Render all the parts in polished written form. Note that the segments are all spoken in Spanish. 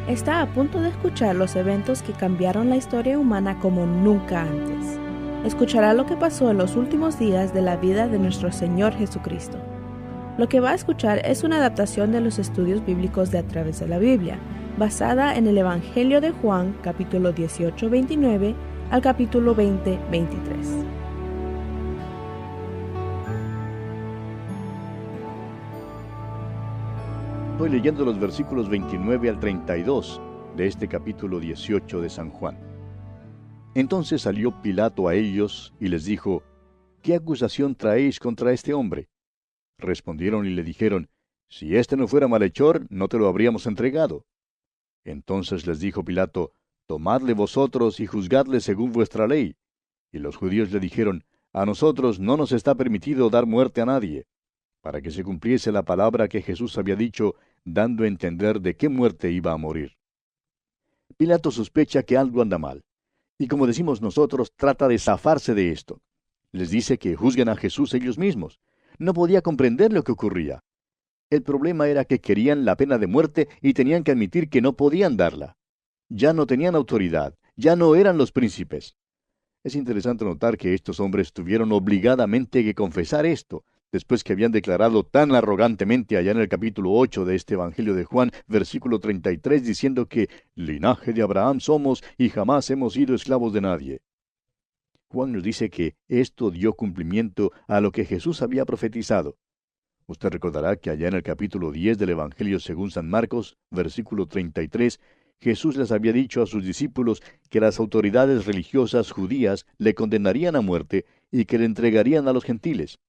Está a punto de escuchar los eventos que cambiaron la historia humana como nunca antes. Escuchará lo que pasó en los últimos días de la vida de nuestro Señor Jesucristo. Lo que va a escuchar es una adaptación de los estudios bíblicos de A Través de la Biblia, basada en el Evangelio de Juan, capítulo 18-29 al capítulo 20-23. Estoy leyendo los versículos 29 al 32 de este capítulo 18 de San Juan. Entonces salió Pilato a ellos y les dijo: ¿Qué acusación traéis contra este hombre? Respondieron y le dijeron: Si éste no fuera malhechor, no te lo habríamos entregado. Entonces les dijo Pilato: Tomadle vosotros y juzgadle según vuestra ley. Y los judíos le dijeron: A nosotros no nos está permitido dar muerte a nadie, para que se cumpliese la palabra que Jesús había dicho, dando a entender de qué muerte iba a morir. Pilato sospecha que algo anda mal, y como decimos nosotros, trata de zafarse de esto. Les dice que juzguen a Jesús ellos mismos. No podía comprender lo que ocurría. El problema era que querían la pena de muerte y tenían que admitir que no podían darla. Ya no tenían autoridad, ya no eran los príncipes. Es interesante notar que estos hombres tuvieron obligadamente que confesar esto, después que habían declarado tan arrogantemente allá en el capítulo 8 de este Evangelio de Juan, versículo 33, diciendo que linaje de Abraham somos y jamás hemos sido esclavos de nadie. Juan nos dice que esto dio cumplimiento a lo que Jesús había profetizado. Usted recordará que allá en el capítulo 10 del Evangelio según San Marcos, versículo 33, Jesús les había dicho a sus discípulos que las autoridades religiosas judías le condenarían a muerte y que le entregarían a los gentiles.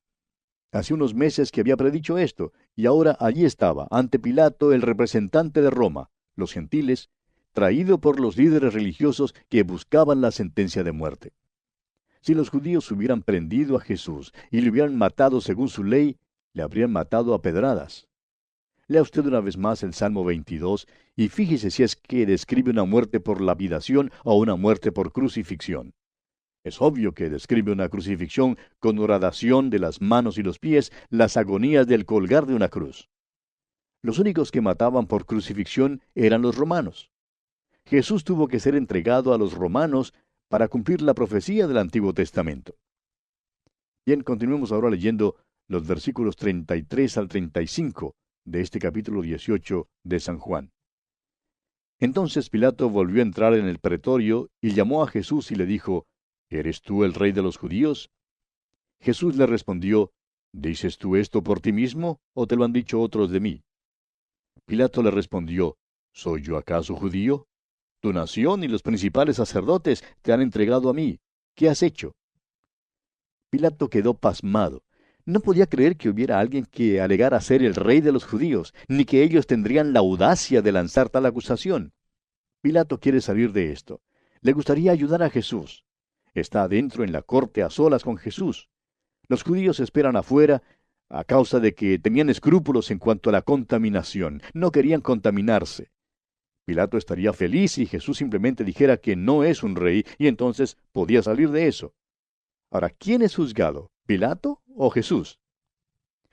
Hace unos meses que había predicho esto, y ahora allí estaba, ante Pilato, el representante de Roma, los gentiles, traído por los líderes religiosos que buscaban la sentencia de muerte. Si los judíos hubieran prendido a Jesús y le hubieran matado según su ley, le habrían matado a pedradas. Lea usted una vez más el Salmo 22 y fíjese si es que describe una muerte por lapidación o una muerte por crucifixión. Es obvio que describe una crucifixión con horadación de las manos y los pies, las agonías del colgar de una cruz. Los únicos que mataban por crucifixión eran los romanos. Jesús tuvo que ser entregado a los romanos para cumplir la profecía del Antiguo Testamento. Bien, continuemos ahora leyendo los versículos 33 al 35 de este capítulo 18 de San Juan. Entonces Pilato volvió a entrar en el pretorio y llamó a Jesús y le dijo: ¿Eres tú el rey de los judíos? Jesús le respondió: ¿Dices tú esto por ti mismo, o te lo han dicho otros de mí? Pilato le respondió: ¿Soy yo acaso judío? Tu nación y los principales sacerdotes te han entregado a mí. ¿Qué has hecho? Pilato quedó pasmado. No podía creer que hubiera alguien que alegara ser el rey de los judíos, ni que ellos tendrían la audacia de lanzar tal acusación. Pilato quiere salir de esto. Le gustaría ayudar a Jesús. Está adentro en la corte a solas con Jesús. Los judíos esperan afuera a causa de que tenían escrúpulos en cuanto a la contaminación. No querían contaminarse. Pilato estaría feliz si Jesús simplemente dijera que no es un rey y entonces podía salir de eso. Ahora, ¿quién es juzgado? ¿Pilato o Jesús?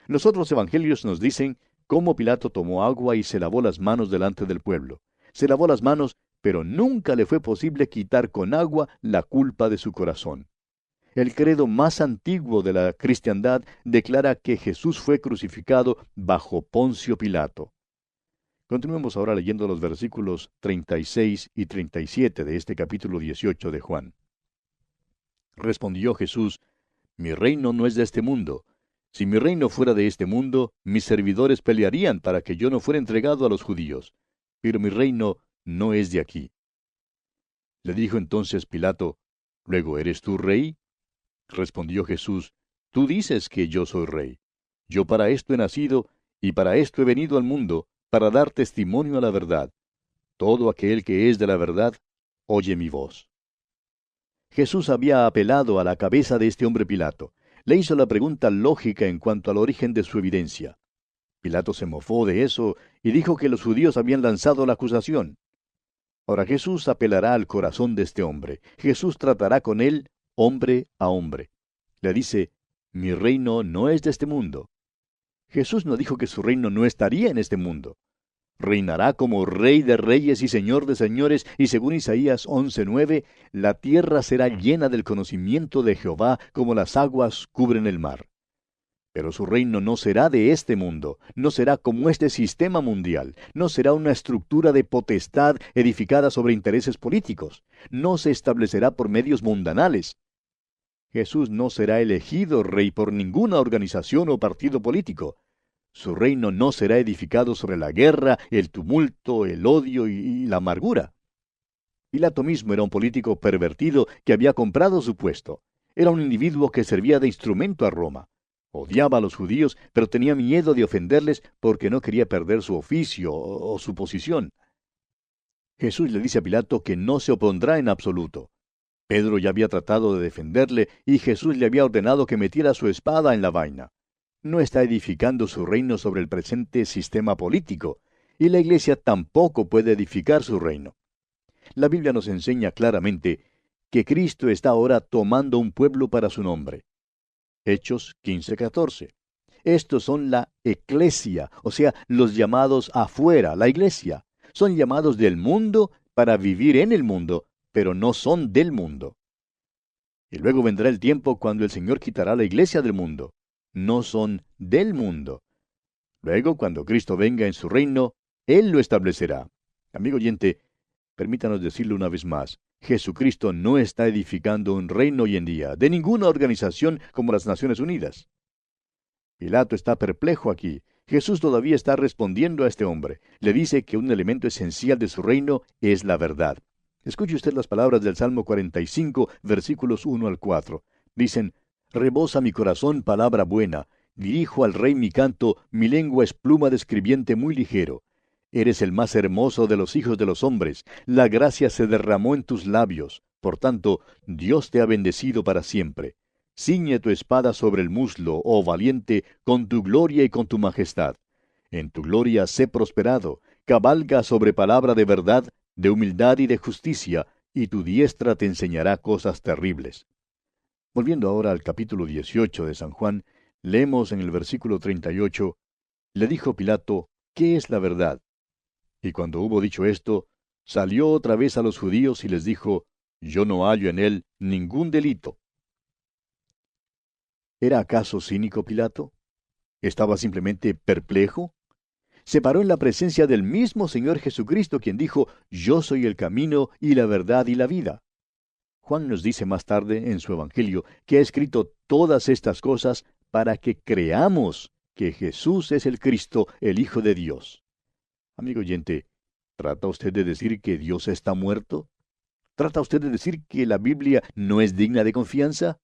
Los otros evangelios nos dicen cómo Pilato tomó agua y se lavó las manos delante del pueblo. Se lavó las manos, pero nunca le fue posible quitar con agua la culpa de su corazón. El credo más antiguo de la cristiandad declara que Jesús fue crucificado bajo Poncio Pilato. Continuemos ahora leyendo los versículos 36 y 37 de este capítulo 18 de Juan. Respondió Jesús: Mi reino no es de este mundo. Si mi reino fuera de este mundo, mis servidores pelearían para que yo no fuera entregado a los judíos. Pero mi reino no es de aquí. Le dijo entonces Pilato: ¿Luego eres tú rey? Respondió Jesús: Tú dices que yo soy rey. Yo para esto he nacido, y para esto he venido al mundo, para dar testimonio a la verdad. Todo aquel que es de la verdad, oye mi voz. Jesús había apelado a la cabeza de este hombre Pilato. Le hizo la pregunta lógica en cuanto al origen de su evidencia. Pilato se mofó de eso y dijo que los judíos habían lanzado la acusación. Ahora Jesús apelará al corazón de este hombre. Jesús tratará con él hombre a hombre. Le dice: Mi reino no es de este mundo. Jesús no dijo que su reino no estaría en este mundo. reinará como Rey de reyes y Señor de señores, y según Isaías 11:9, la tierra será llena del conocimiento de Jehová como las aguas cubren el mar. Pero su reino no será de este mundo, no será como este sistema mundial, no será una estructura de potestad edificada sobre intereses políticos, no se establecerá por medios mundanales. Jesús no será elegido rey por ninguna organización o partido político. Su reino no será edificado sobre la guerra, el tumulto, el odio y la amargura. Pilato mismo era un político pervertido que había comprado su puesto. Era un individuo que servía de instrumento a Roma. Odiaba a los judíos, pero tenía miedo de ofenderles porque no quería perder su oficio o su posición. Jesús le dice a Pilato que no se opondrá en absoluto. Pedro ya había tratado de defenderle y Jesús le había ordenado que metiera su espada en la vaina. No está edificando su reino sobre el presente sistema político, y la Iglesia tampoco puede edificar su reino. La Biblia nos enseña claramente que Cristo está ahora tomando un pueblo para su nombre. Hechos 15:14. Estos son la eclesia, o sea, los llamados afuera, la Iglesia. Son llamados del mundo para vivir en el mundo, pero no son del mundo. Y luego vendrá el tiempo cuando el Señor quitará la Iglesia del mundo. No son del mundo. Luego, cuando Cristo venga en su reino, Él lo establecerá. Amigo oyente, permítanos decirlo una vez más. Jesucristo no está edificando un reino hoy en día, de ninguna organización como las Naciones Unidas. Pilato está perplejo aquí. Jesús todavía está respondiendo a este hombre. Le dice que un elemento esencial de su reino es la verdad. Escuche usted las palabras del Salmo 45, versículos 1 al 4. Dicen: «Rebosa mi corazón palabra buena, dirijo al Rey mi canto, mi lengua es pluma de escribiente muy ligero. Eres el más hermoso de los hijos de los hombres, la gracia se derramó en tus labios, por tanto, Dios te ha bendecido para siempre. Ciñe tu espada sobre el muslo, oh valiente, con tu gloria y con tu majestad. En tu gloria sé prosperado, cabalga sobre palabra de verdad, de humildad y de justicia, y tu diestra te enseñará cosas terribles». Volviendo ahora al capítulo 18 de San Juan, leemos en el versículo 38, «Le dijo Pilato, ¿qué es la verdad?». Y cuando hubo dicho esto, salió otra vez a los judíos y les dijo, «Yo no hallo en él ningún delito». ¿Era acaso cínico Pilato? ¿Estaba simplemente perplejo? Se paró en la presencia del mismo Señor Jesucristo, quien dijo, «Yo soy el camino y la verdad y la vida». Juan nos dice más tarde en su Evangelio que ha escrito todas estas cosas para que creamos que Jesús es el Cristo, el Hijo de Dios. Amigo oyente, ¿trata usted de decir que Dios está muerto? ¿Trata usted de decir que la Biblia no es digna de confianza?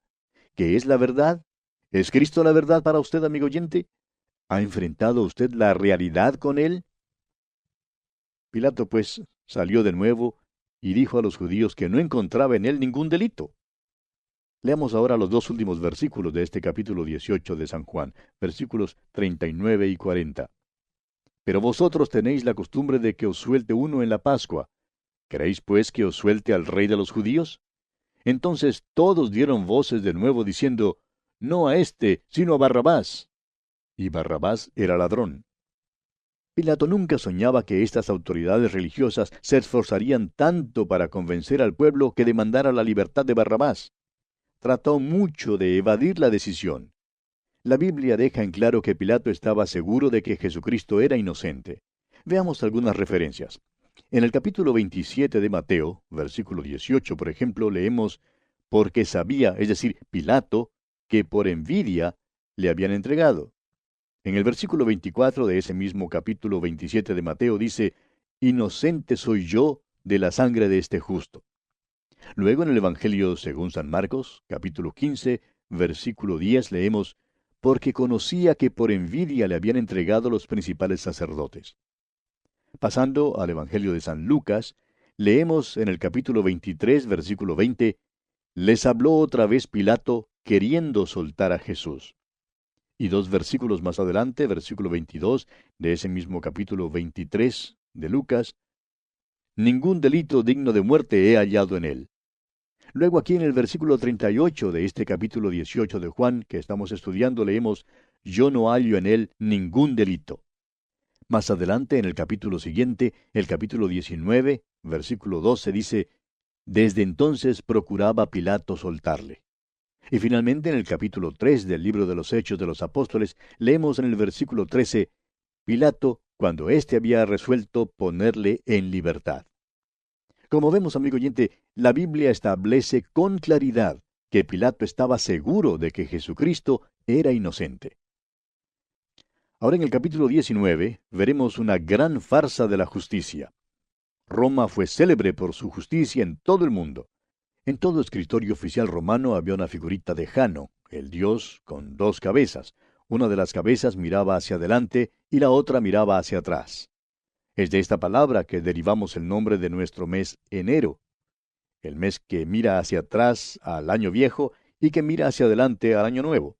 ¿Que es la verdad? ¿Es Cristo la verdad para usted, amigo oyente? ¿Ha enfrentado usted la realidad con Él? Pilato, pues, salió de nuevo y dijo a los judíos que no encontraba en él ningún delito. Leamos ahora los dos últimos versículos de este capítulo 18 de San Juan, versículos 39 y 40. «Pero vosotros tenéis la costumbre de que os suelte uno en la Pascua. ¿Queréis pues que os suelte al Rey de los judíos?». Entonces todos dieron voces de nuevo diciendo, «No a éste, sino a Barrabás». Y Barrabás era ladrón. Pilato nunca soñaba que estas autoridades religiosas se esforzarían tanto para convencer al pueblo que demandara la libertad de Barrabás. Trató mucho de evadir la decisión. La Biblia deja en claro que Pilato estaba seguro de que Jesucristo era inocente. Veamos algunas referencias. En el capítulo 27 de Mateo, versículo 18, por ejemplo, leemos, «Porque sabía, es decir, Pilato, que por envidia le habían entregado». En el versículo 24 de ese mismo capítulo 27 de Mateo dice, «Inocente soy yo de la sangre de este justo». Luego en el Evangelio según San Marcos, capítulo 15, versículo 10 leemos, «Porque conocía que por envidia le habían entregado los principales sacerdotes». Pasando al Evangelio de San Lucas, leemos en el capítulo 23, versículo 20, «Les habló otra vez Pilato, queriendo soltar a Jesús». Y dos versículos más adelante, versículo 22 de ese mismo capítulo 23 de Lucas, «Ningún delito digno de muerte he hallado en él». Luego aquí en el versículo 38 de este capítulo 18 de Juan que estamos estudiando leemos, «Yo no hallo en él ningún delito». Más adelante, en el capítulo siguiente, el capítulo 19, versículo 12, dice, «Desde entonces procuraba Pilato soltarle». Y finalmente, en el capítulo 3 del libro de los Hechos de los Apóstoles, leemos en el versículo 13, «Pilato, cuando éste había resuelto ponerle en libertad». Como vemos, amigo oyente, la Biblia establece con claridad que Pilato estaba seguro de que Jesucristo era inocente. Ahora en el capítulo 19 veremos una gran farsa de la justicia. Roma fue célebre por su justicia en todo el mundo. En todo escritorio oficial romano había una figurita de Jano, el dios con dos cabezas. Una de las cabezas miraba hacia adelante y la otra miraba hacia atrás. Es de esta palabra que derivamos el nombre de nuestro mes enero, el mes que mira hacia atrás al año viejo y que mira hacia adelante al año nuevo.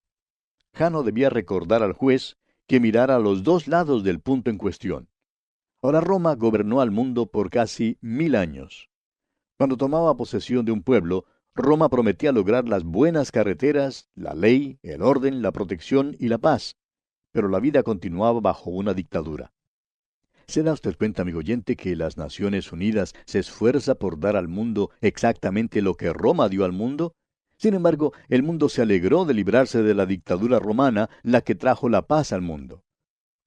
Jano debía recordar al juez que mirara a los dos lados del punto en cuestión. Ahora Roma gobernó al mundo por casi 1000 años. Cuando tomaba posesión de un pueblo, Roma prometía lograr las buenas carreteras, la ley, el orden, la protección y la paz. Pero la vida continuaba bajo una dictadura. ¿Se da usted cuenta, amigo oyente, que las Naciones Unidas se esfuerza por dar al mundo exactamente lo que Roma dio al mundo? Sin embargo, el mundo se alegró de librarse de la dictadura romana, la que trajo la paz al mundo.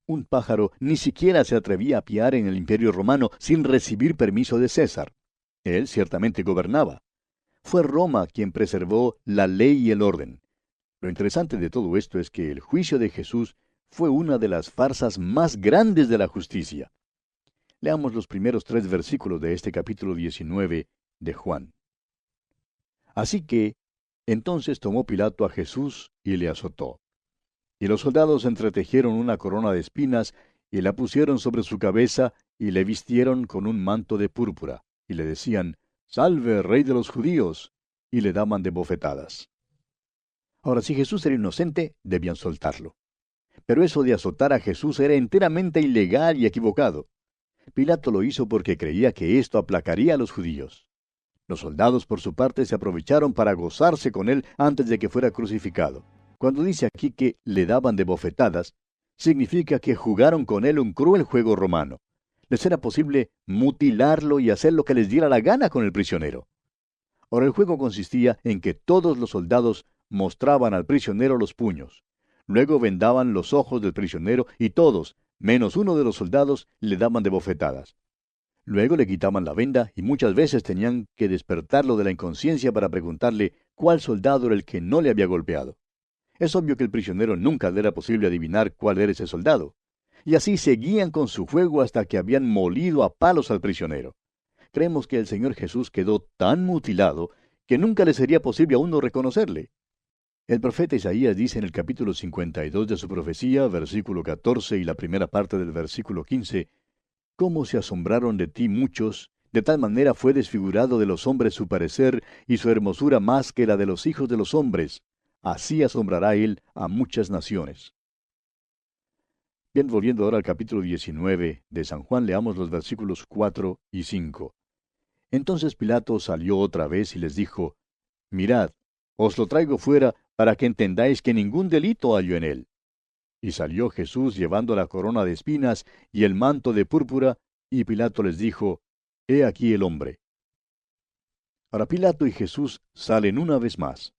Un pájaro ni siquiera se atrevía a piar en el Imperio Romano sin recibir permiso de César. Él ciertamente gobernaba. Fue Roma quien preservó la ley y el orden. Lo interesante de todo esto es que el juicio de Jesús fue una de las farsas más grandes de la justicia. Leamos los primeros 3 versículos de este capítulo 19 de Juan. Así que, entonces tomó Pilato a Jesús y le azotó. Y los soldados entretejieron una corona de espinas y la pusieron sobre su cabeza y le vistieron con un manto de púrpura, y le decían, «Salve, Rey de los judíos», y le daban de bofetadas. Ahora, si Jesús era inocente, debían soltarlo. Pero eso de azotar a Jesús era enteramente ilegal y equivocado. Pilato lo hizo porque creía que esto aplacaría a los judíos. Los soldados, por su parte, se aprovecharon para gozarse con él antes de que fuera crucificado. Cuando dice aquí que le daban de bofetadas, significa que jugaron con él un cruel juego romano. Les era posible mutilarlo y hacer lo que les diera la gana con el prisionero. Ahora, el juego consistía en que todos los soldados mostraban al prisionero los puños. Luego vendaban los ojos del prisionero y todos, menos uno de los soldados, le daban de bofetadas. Luego le quitaban la venda y muchas veces tenían que despertarlo de la inconsciencia para preguntarle cuál soldado era el que no le había golpeado. Es obvio que el prisionero nunca le era posible adivinar cuál era ese soldado. Y así seguían con su juego hasta que habían molido a palos al prisionero. Creemos que el Señor Jesús quedó tan mutilado que nunca le sería posible a uno reconocerle. El profeta Isaías dice en el capítulo 52 de su profecía, versículo 14 y la primera parte del versículo 15, «Cómo se asombraron de ti muchos, de tal manera fue desfigurado de los hombres su parecer, y su hermosura más que la de los hijos de los hombres. Así asombrará él a muchas naciones». Bien, volviendo ahora al capítulo 19 de San Juan, leamos los versículos 4 y 5. Entonces Pilato salió otra vez y les dijo, «Mirad, os lo traigo fuera para que entendáis que ningún delito hallo en él». Y salió Jesús llevando la corona de espinas y el manto de púrpura, y Pilato les dijo, «He aquí el hombre». Ahora Pilato y Jesús salen una vez más.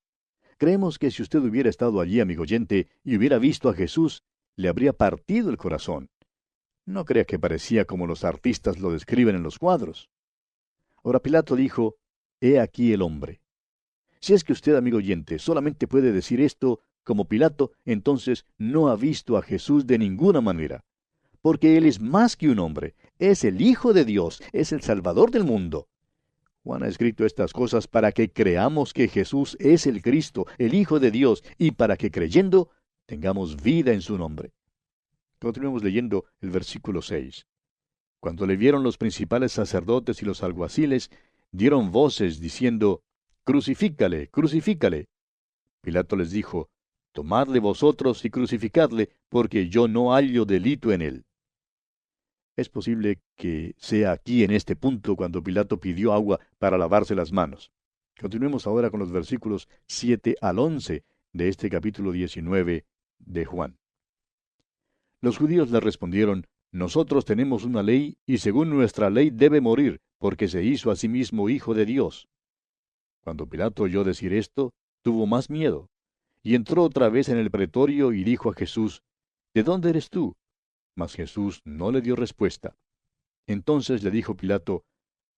Creemos que si usted hubiera estado allí, amigo oyente, y hubiera visto a Jesús, le habría partido el corazón. No crea que parecía como los artistas lo describen en los cuadros. Ahora Pilato dijo, «He aquí el hombre». Si es que usted, amigo oyente, solamente puede decir esto como Pilato, entonces no ha visto a Jesús de ninguna manera. Porque Él es más que un hombre, es el Hijo de Dios, es el Salvador del mundo. Juan ha escrito estas cosas para que creamos que Jesús es el Cristo, el Hijo de Dios, y para que creyendo tengamos vida en su nombre. Continuemos leyendo el versículo 6. Cuando le vieron los principales sacerdotes y los alguaciles, dieron voces diciendo, «Crucifícale, crucifícale». Pilato les dijo, «Tomadle vosotros y crucificadle, porque yo no hallo delito en él». Es posible que sea aquí en este punto cuando Pilato pidió agua para lavarse las manos. Continuemos ahora con los versículos 7 al 11 de este capítulo 19 de Juan. Los judíos le respondieron, nosotros tenemos una ley y según nuestra ley debe morir, porque se hizo a sí mismo hijo de Dios. Cuando Pilato oyó decir esto, tuvo más miedo, y entró otra vez en el pretorio y dijo a Jesús, ¿De dónde eres tú? Mas Jesús no le dio respuesta. Entonces le dijo Pilato,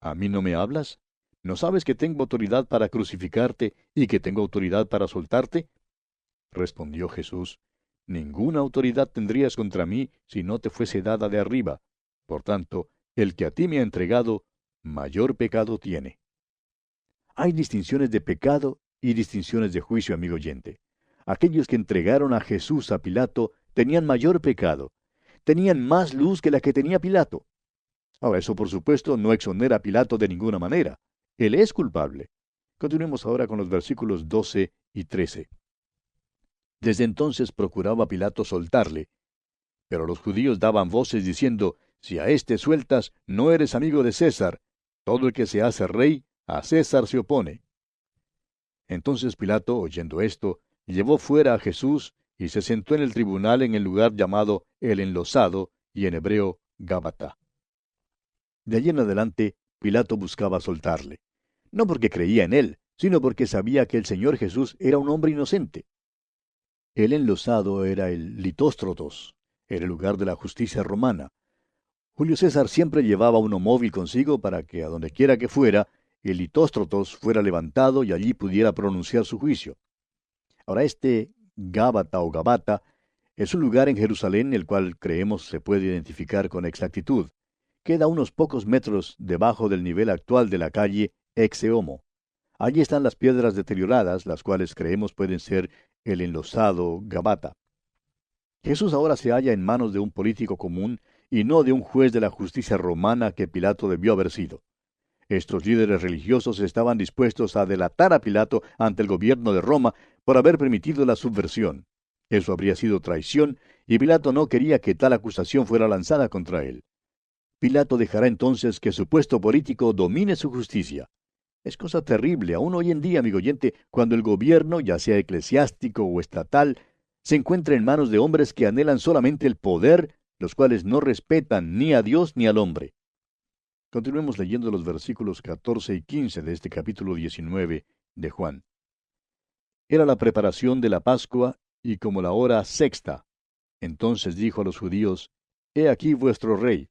¿A mí no me hablas? ¿No sabes que tengo autoridad para crucificarte y que tengo autoridad para soltarte? Respondió Jesús, Ninguna autoridad tendrías contra mí si no te fuese dada de arriba. Por tanto, el que a ti me ha entregado, mayor pecado tiene. Hay distinciones de pecado y distinciones de juicio, amigo oyente. Aquellos que entregaron a Jesús a Pilato tenían mayor pecado, tenían más luz que la que tenía Pilato. Ahora, eso por supuesto no exonera a Pilato de ninguna manera. Él es culpable. Continuemos ahora con los versículos 12 y 13. Desde entonces procuraba Pilato soltarle, pero los judíos daban voces diciendo, Si a éste sueltas, no eres amigo de César. Todo el que se hace rey, a César se opone. Entonces Pilato, oyendo esto, llevó fuera a Jesús y se sentó en el tribunal en el lugar llamado el Enlosado, y en hebreo Gábata. De allí en adelante, Pilato buscaba soltarle, no porque creía en él, sino porque sabía que el Señor Jesús era un hombre inocente. El Enlosado era el Litóstrotos, era el lugar de la justicia romana. Julio César siempre llevaba uno móvil consigo para que a donde quiera que fuera, el Litóstrotos fuera levantado y allí pudiera pronunciar su juicio. Ahora este Gábata o Gabata es un lugar en Jerusalén el cual creemos se puede identificar con exactitud. Queda unos pocos metros debajo del nivel actual de la calle Exeomo. Allí están las piedras deterioradas, las cuales creemos pueden ser el enlosado Gabata. Jesús ahora se halla en manos de un político común y no de un juez de la justicia romana que Pilato debió haber sido. Estos líderes religiosos estaban dispuestos a delatar a Pilato ante el gobierno de Roma por haber permitido la subversión. Eso habría sido traición, y Pilato no quería que tal acusación fuera lanzada contra él. Pilato dejará entonces que su puesto político domine su justicia. Es cosa terrible, aún hoy en día, amigo oyente, cuando el gobierno, ya sea eclesiástico o estatal, se encuentra en manos de hombres que anhelan solamente el poder, los cuales no respetan ni a Dios ni al hombre. Continuemos leyendo los versículos 14 y 15 de este capítulo 19 de Juan. Era la preparación de la Pascua, y como la hora sexta. Entonces dijo a los judíos, He aquí vuestro rey.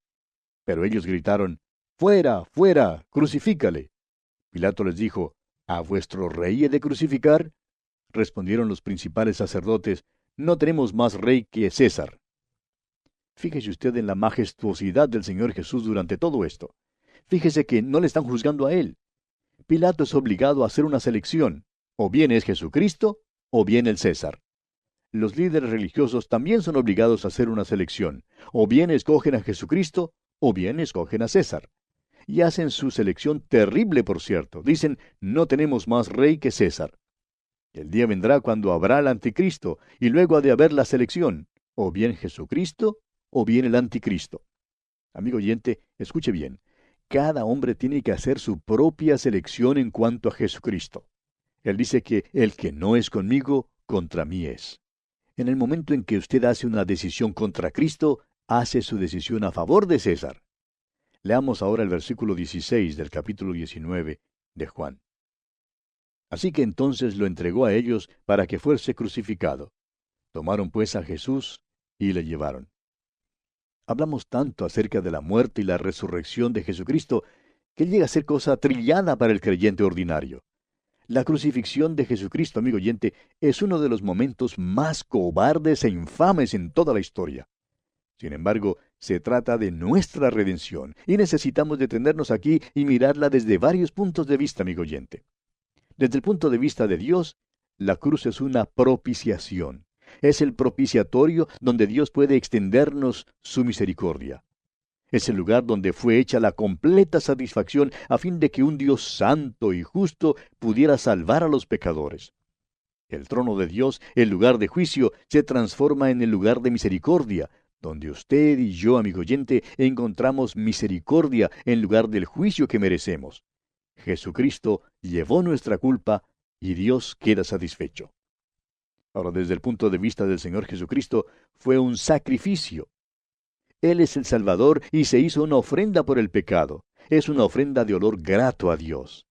Pero ellos gritaron, Fuera, fuera, crucifícale. Pilato les dijo, ¿A vuestro rey he de crucificar? Respondieron los principales sacerdotes, No tenemos más rey que César. Fíjese usted en la majestuosidad del Señor Jesús durante todo esto. Fíjese que no le están juzgando a él. Pilato es obligado a hacer una selección. O bien es Jesucristo, o bien el César. Los líderes religiosos también son obligados a hacer una selección. O bien escogen a Jesucristo, o bien escogen a César. Y hacen su selección terrible, por cierto. Dicen, no tenemos más rey que César. El día vendrá cuando habrá el anticristo, y luego ha de haber la selección. O bien Jesucristo, o bien el anticristo. Amigo oyente, escuche bien. Cada hombre tiene que hacer su propia selección en cuanto a Jesucristo. Él dice que el que no es conmigo, contra mí es. En el momento en que usted hace una decisión contra Cristo, hace su decisión a favor de César. Leamos ahora el versículo 16 del capítulo 19 de Juan. Así que entonces lo entregó a ellos para que fuese crucificado. Tomaron pues a Jesús y le llevaron. Hablamos tanto acerca de la muerte y la resurrección de Jesucristo que llega a ser cosa trillada para el creyente ordinario. La crucifixión de Jesucristo, amigo oyente, es uno de los momentos más cobardes e infames en toda la historia. Sin embargo, se trata de nuestra redención, y necesitamos detenernos aquí y mirarla desde varios puntos de vista, amigo oyente. Desde el punto de vista de Dios, la cruz es una propiciación. Es el propiciatorio donde Dios puede extendernos su misericordia. Es el lugar donde fue hecha la completa satisfacción a fin de que un Dios santo y justo pudiera salvar a los pecadores. El trono de Dios, el lugar de juicio, se transforma en el lugar de misericordia, donde usted y yo, amigo oyente, encontramos misericordia en lugar del juicio que merecemos. Jesucristo llevó nuestra culpa y Dios queda satisfecho. Ahora, desde el punto de vista del Señor Jesucristo, fue un sacrificio. Él es el Salvador y se hizo una ofrenda por el pecado. Es una ofrenda de olor grato a Dios.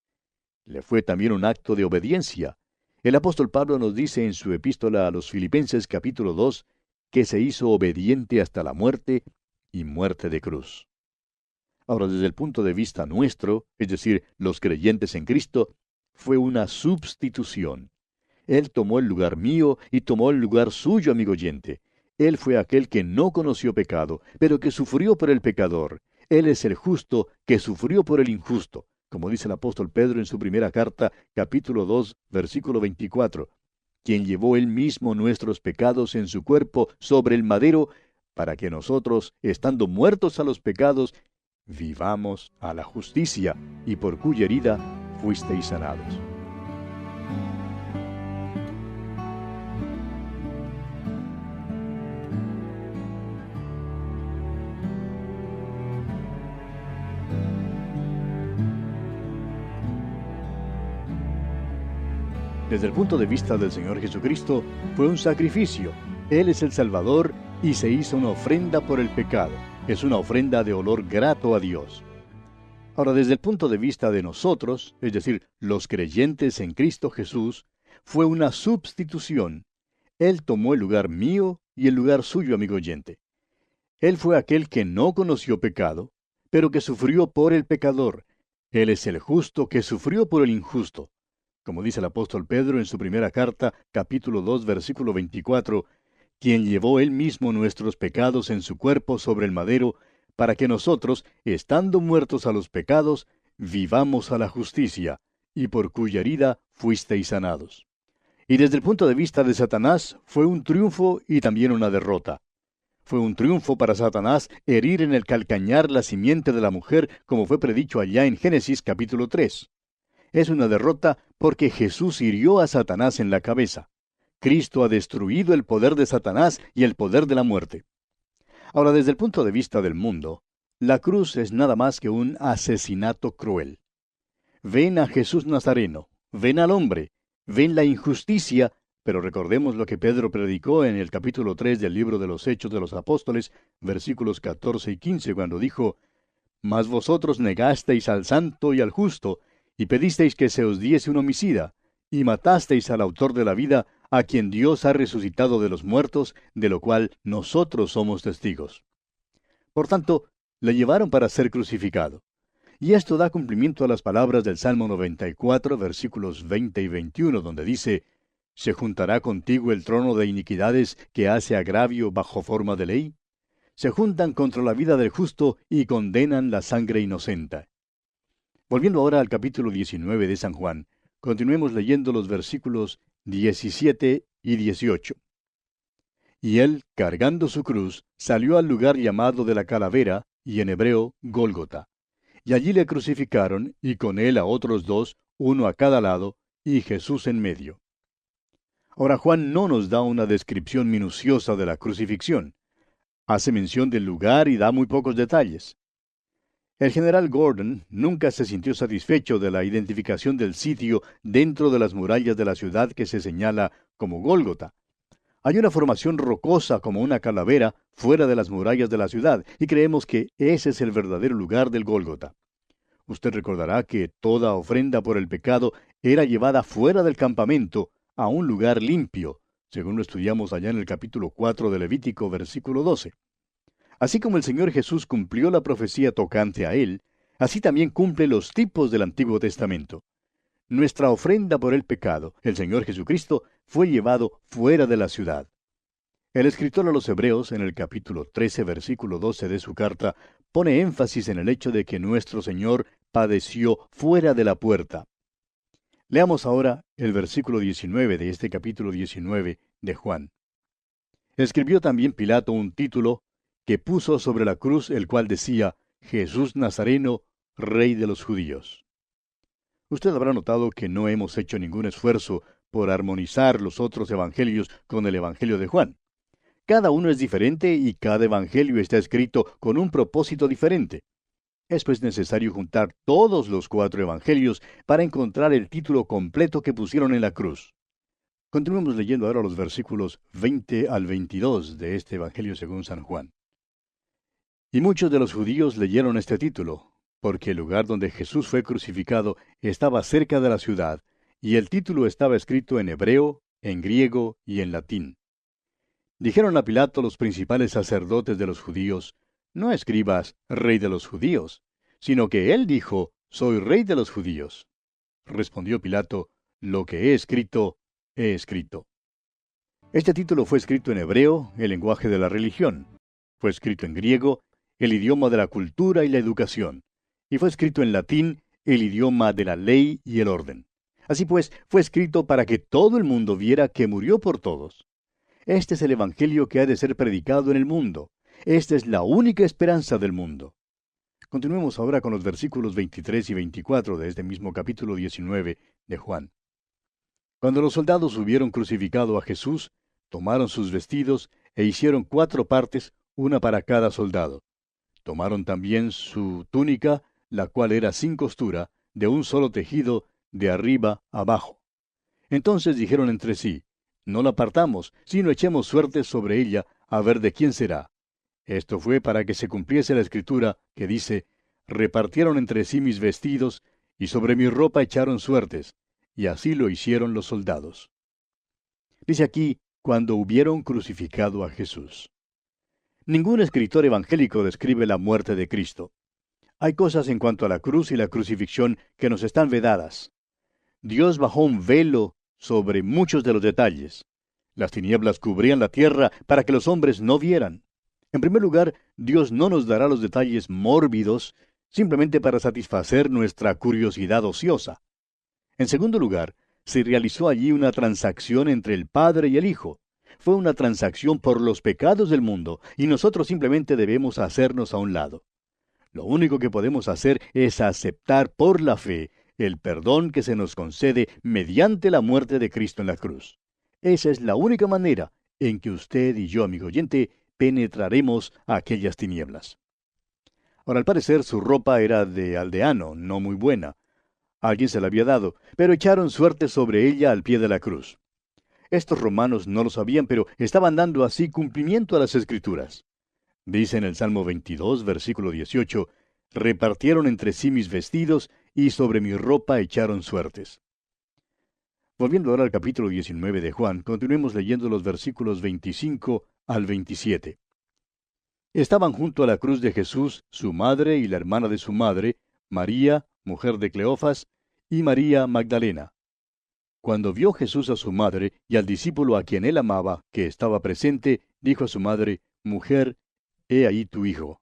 Le fue también un acto de obediencia. El apóstol Pablo nos dice en su epístola a los Filipenses capítulo 2 que se hizo obediente hasta la muerte y muerte de cruz. Ahora, desde el punto de vista nuestro, es decir, los creyentes en Cristo, fue una substitución. Él tomó el lugar mío y tomó el lugar suyo, amigo oyente. Él fue aquel que no conoció pecado, pero que sufrió por el pecador. Él es el justo que sufrió por el injusto, como dice el apóstol Pedro en su primera carta, capítulo 2, versículo 24, quien llevó él mismo nuestros pecados en su cuerpo sobre el madero, para que nosotros, estando muertos a los pecados, vivamos a la justicia, y por cuya herida fuisteis sanados. Desde el punto de vista del Señor Jesucristo, fue un sacrificio. Él es el Salvador y se hizo una ofrenda por el pecado. Es una ofrenda de olor grato a Dios. Ahora, desde el punto de vista de nosotros, es decir, los creyentes en Cristo Jesús, fue una substitución. Él tomó el lugar mío y el lugar suyo, amigo oyente. Él fue aquel que no conoció pecado, pero que sufrió por el pecador. Él es el justo que sufrió por el injusto. Como dice el apóstol Pedro en su primera carta, capítulo 2, versículo 24, quien llevó él mismo nuestros pecados en su cuerpo sobre el madero, para que nosotros, estando muertos a los pecados, vivamos a la justicia, y por cuya herida fuisteis sanados. Y desde el punto de vista de Satanás, fue un triunfo y también una derrota. Fue un triunfo para Satanás herir en el calcañar la simiente de la mujer, como fue predicho allá en Génesis capítulo 3. Es una derrota porque Jesús hirió a Satanás en la cabeza. Cristo ha destruido el poder de Satanás y el poder de la muerte. Ahora, desde el punto de vista del mundo, la cruz es nada más que un asesinato cruel. Ven a Jesús Nazareno, ven al hombre, ven la injusticia, pero recordemos lo que Pedro predicó en el capítulo 3 del libro de los Hechos de los Apóstoles, versículos 14 y 15, cuando dijo, «Mas vosotros negasteis al santo y al justo, y pedisteis que se os diese un homicida, y matasteis al autor de la vida, a quien Dios ha resucitado de los muertos, de lo cual nosotros somos testigos». Por tanto, le llevaron para ser crucificado. Y esto da cumplimiento a las palabras del Salmo 94, versículos 20 y 21, donde dice, «¿Se juntará contigo el trono de iniquidades que hace agravio bajo forma de ley? Se juntan contra la vida del justo y condenan la sangre inocente». Volviendo ahora al capítulo 19 de San Juan, continuemos leyendo los versículos 17 y 18. «Y él, cargando su cruz, salió al lugar llamado de la calavera, y en hebreo, Gólgota. Y allí le crucificaron, y con él a otros dos, uno a cada lado, y Jesús en medio». Ahora Juan no nos da una descripción minuciosa de la crucifixión. Hace mención del lugar y da muy pocos detalles. El general Gordon nunca se sintió satisfecho de la identificación del sitio dentro de las murallas de la ciudad que se señala como Gólgota. Hay una formación rocosa como una calavera fuera de las murallas de la ciudad, y creemos que ese es el verdadero lugar del Gólgota. Usted recordará que toda ofrenda por el pecado era llevada fuera del campamento a un lugar limpio, según lo estudiamos allá en el capítulo 4 de Levítico, versículo 12. Así como el Señor Jesús cumplió la profecía tocante a Él, así también cumple los tipos del Antiguo Testamento. Nuestra ofrenda por el pecado, el Señor Jesucristo, fue llevado fuera de la ciudad. El escritor a los Hebreos, en el capítulo 13, versículo 12 de su carta, pone énfasis en el hecho de que nuestro Señor padeció fuera de la puerta. Leamos ahora el versículo 19 de este capítulo 19 de Juan. Escribió también Pilato un título que puso sobre la cruz, el cual decía, Jesús Nazareno, Rey de los Judíos. Usted habrá notado que no hemos hecho ningún esfuerzo por armonizar los otros evangelios con el Evangelio de Juan. Cada uno es diferente y cada evangelio está escrito con un propósito diferente. Es pues necesario juntar todos los 4 evangelios para encontrar el título completo que pusieron en la cruz. Continuemos leyendo ahora los versículos 20 al 22 de este evangelio según San Juan. Y muchos de los judíos leyeron este título, porque el lugar donde Jesús fue crucificado estaba cerca de la ciudad, y el título estaba escrito en hebreo, en griego y en latín. Dijeron a Pilato los principales sacerdotes de los judíos: no escribas Rey de los judíos, sino que él dijo: soy Rey de los judíos. Respondió Pilato: lo que he escrito, he escrito. Este título fue escrito en hebreo, el lenguaje de la religión. Fue escrito en griego, el idioma de la cultura y la educación. Y fue escrito en latín, el idioma de la ley y el orden. Así pues, fue escrito para que todo el mundo viera que murió por todos. Este es el Evangelio que ha de ser predicado en el mundo. Esta es la única esperanza del mundo. Continuemos ahora con los versículos 23 y 24 de este mismo capítulo 19 de Juan. Cuando los soldados hubieron crucificado a Jesús, tomaron sus vestidos e hicieron 4 partes, una para cada soldado. Tomaron también su túnica, la cual era sin costura, de un solo tejido, de arriba abajo. Entonces dijeron entre sí: no la partamos, sino echemos suertes sobre ella, a ver de quién será. Esto fue para que se cumpliese la escritura, que dice: repartieron entre sí mis vestidos, y sobre mi ropa echaron suertes. Y así lo hicieron los soldados. Dice aquí: cuando hubieron crucificado a Jesús. Ningún escritor evangélico describe la muerte de Cristo. Hay cosas en cuanto a la cruz y la crucifixión que nos están vedadas. Dios bajó un velo sobre muchos de los detalles. Las tinieblas cubrían la tierra para que los hombres no vieran. En primer lugar, Dios no nos dará los detalles mórbidos simplemente para satisfacer nuestra curiosidad ociosa. En segundo lugar, se realizó allí una transacción entre el Padre y el Hijo. Fue una transacción por los pecados del mundo, y nosotros simplemente debemos hacernos a un lado. Lo único que podemos hacer es aceptar por la fe el perdón que se nos concede mediante la muerte de Cristo en la cruz. Esa es la única manera en que usted y yo, amigo oyente, penetraremos a aquellas tinieblas. Ahora, al parecer, su ropa era de aldeano, no muy buena. Alguien se la había dado, pero echaron suerte sobre ella al pie de la cruz. Estos romanos no lo sabían, pero estaban dando así cumplimiento a las Escrituras. Dice en el Salmo 22, versículo 18, repartieron entre sí mis vestidos, y sobre mi ropa echaron suertes. Volviendo ahora al capítulo 19 de Juan, continuemos leyendo los versículos 25 al 27. Estaban junto a la cruz de Jesús su madre y la hermana de su madre, María, mujer de Cleofas, y María Magdalena. Cuando vio Jesús a su madre y al discípulo a quien él amaba, que estaba presente, dijo a su madre: mujer, he ahí tu hijo.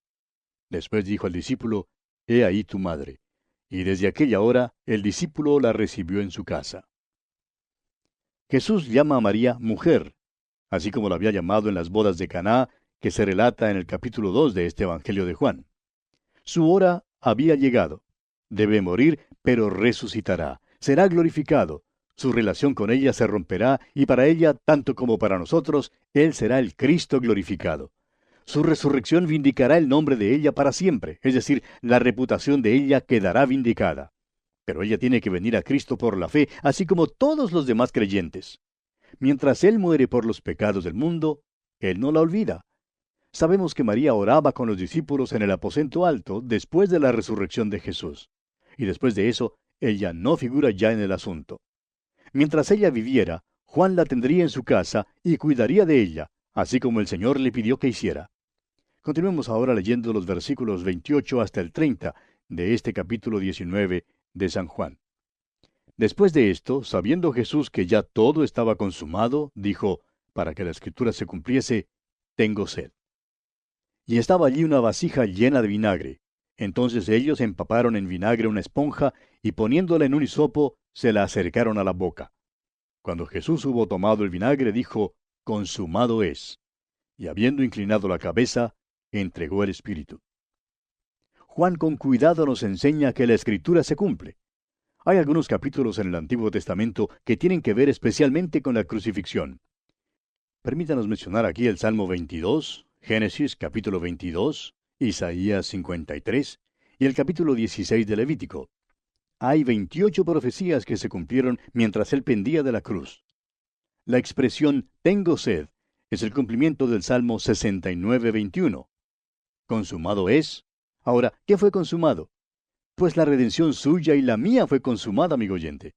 Después dijo al discípulo: he ahí tu madre. Y desde aquella hora el discípulo la recibió en su casa. Jesús llama a María mujer, así como la había llamado en las bodas de Caná, que se relata en el capítulo 2 de este Evangelio de Juan. Su hora había llegado. Debe morir, pero resucitará. Será glorificado. Su relación con ella se romperá, y para ella, tanto como para nosotros, Él será el Cristo glorificado. Su resurrección vindicará el nombre de ella para siempre, es decir, la reputación de ella quedará vindicada. Pero ella tiene que venir a Cristo por la fe, así como todos los demás creyentes. Mientras Él muere por los pecados del mundo, Él no la olvida. Sabemos que María oraba con los discípulos en el aposento alto después de la resurrección de Jesús. Y después de eso, ella no figura ya en el asunto. Mientras ella viviera, Juan la tendría en su casa y cuidaría de ella, así como el Señor le pidió que hiciera. Continuemos ahora leyendo los versículos 28 hasta el 30 de este capítulo 19 de San Juan. Después de esto, sabiendo Jesús que ya todo estaba consumado, dijo, para que la escritura se cumpliese: tengo sed. Y estaba allí una vasija llena de vinagre. Entonces ellos empaparon en vinagre una esponja, y poniéndola en un hisopo, se la acercaron a la boca. Cuando Jesús hubo tomado el vinagre, dijo: consumado es. Y habiendo inclinado la cabeza, entregó el espíritu. Juan con cuidado nos enseña que la escritura se cumple. Hay algunos capítulos en el Antiguo Testamento que tienen que ver especialmente con la crucifixión. Permítanos mencionar aquí el Salmo 22, Génesis capítulo 22, Isaías 53 y el capítulo 16 de Levítico. Hay 28 profecías que se cumplieron mientras él pendía de la cruz. La expresión tengo sed es el cumplimiento del Salmo 69, 21. ¿Consumado es? Ahora, ¿qué fue consumado? Pues la redención suya y la mía fue consumada, amigo oyente.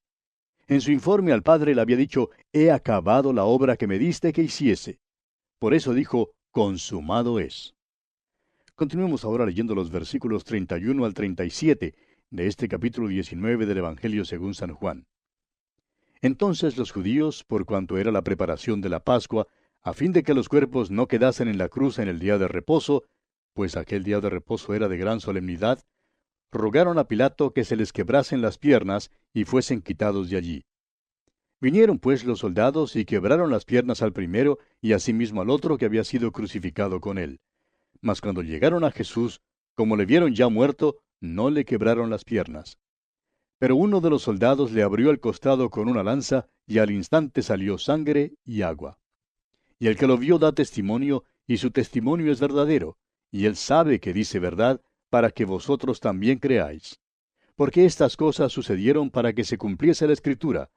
En su informe al Padre le había dicho, he acabado la obra que me diste que hiciese. Por eso dijo, consumado es. Continuemos ahora leyendo los versículos 31 al 37 de este capítulo 19 del Evangelio según San Juan. Entonces los judíos, por cuanto era la preparación de la Pascua, a fin de que los cuerpos no quedasen en la cruz en el día de reposo, pues aquel día de reposo era de gran solemnidad, rogaron a Pilato que se les quebrasen las piernas y fuesen quitados de allí. Vinieron pues los soldados y quebraron las piernas al primero y asimismo al otro que había sido crucificado con él. Mas cuando llegaron a Jesús, como le vieron ya muerto, no le quebraron las piernas. Pero uno de los soldados le abrió el costado con una lanza, y al instante salió sangre y agua. Y el que lo vio da testimonio, y su testimonio es verdadero, y él sabe que dice verdad, para que vosotros también creáis. Porque estas cosas sucedieron para que se cumpliese la Escritura: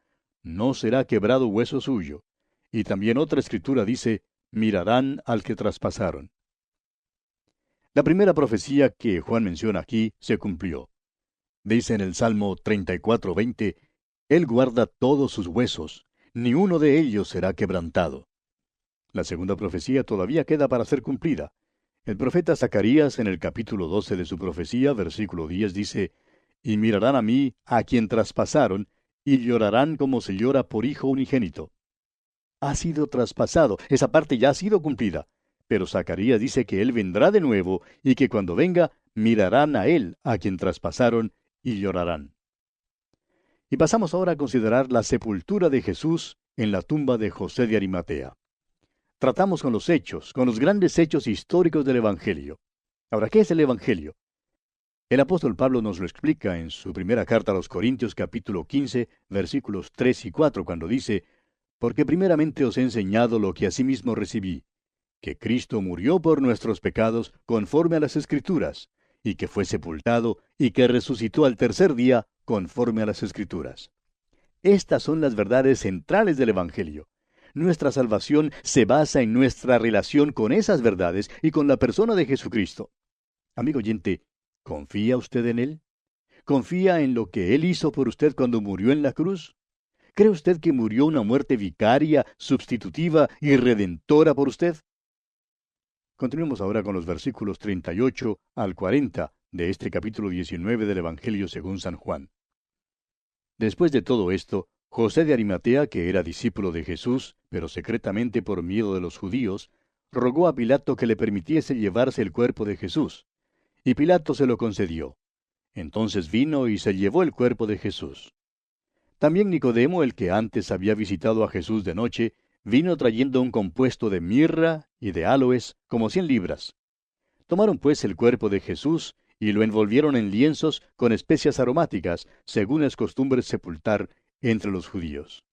no será quebrado hueso suyo. Y también otra Escritura dice, mirarán al que traspasaron. La primera profecía que Juan menciona aquí se cumplió. Dice en el Salmo 34:20, Él guarda todos sus huesos, ni uno de ellos será quebrantado. La segunda profecía todavía queda para ser cumplida. El profeta Zacarías, en el capítulo 12 de su profecía, versículo 10, dice, y mirarán a mí, a quien traspasaron, y llorarán como se llora por hijo unigénito. Ha sido traspasado, esa parte ya ha sido cumplida. Pero Zacarías dice que Él vendrá de nuevo, y que cuando venga, mirarán a Él, a quien traspasaron, y llorarán. Y pasamos ahora a considerar la sepultura de Jesús en la tumba de José de Arimatea. Tratamos con los hechos, con los grandes hechos históricos del Evangelio. Ahora, ¿qué es el Evangelio? El apóstol Pablo nos lo explica en su primera carta a los Corintios, capítulo 15, versículos 3 y 4, cuando dice, porque primeramente os he enseñado lo que asimismo recibí, que Cristo murió por nuestros pecados conforme a las Escrituras, y que fue sepultado, y que resucitó al tercer día conforme a las Escrituras. Estas son las verdades centrales del Evangelio. Nuestra salvación se basa en nuestra relación con esas verdades y con la persona de Jesucristo. Amigo oyente, ¿confía usted en Él? ¿Confía en lo que Él hizo por usted cuando murió en la cruz? ¿Cree usted que murió una muerte vicaria, sustitutiva y redentora por usted? Continuemos ahora con los versículos 38 al 40 de este capítulo 19 del Evangelio según San Juan. Después de todo esto, José de Arimatea, que era discípulo de Jesús, pero secretamente por miedo de los judíos, rogó a Pilato que le permitiese llevarse el cuerpo de Jesús. Y Pilato se lo concedió. Entonces vino y se llevó el cuerpo de Jesús. También Nicodemo, el que antes había visitado a Jesús de noche, vino trayendo un compuesto de mirra y de áloes, como 100 libras. Tomaron pues el cuerpo de Jesús y lo envolvieron en lienzos con especias aromáticas, según es costumbre sepultar entre los judíos.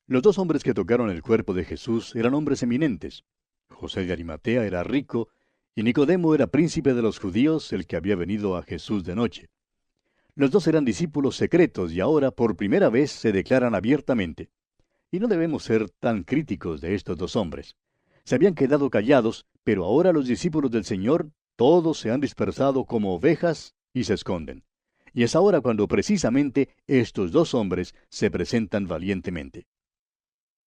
Los dos hombres que tocaron el cuerpo de Jesús eran hombres eminentes. José de Arimatea era rico, y Nicodemo era príncipe de los judíos, el que había venido a Jesús de noche. Los dos eran discípulos secretos y ahora por primera vez se declaran abiertamente. Y no debemos ser tan críticos de estos dos hombres. Se habían quedado callados, pero ahora los discípulos del Señor, todos se han dispersado como ovejas y se esconden. Y es ahora cuando precisamente estos dos hombres se presentan valientemente.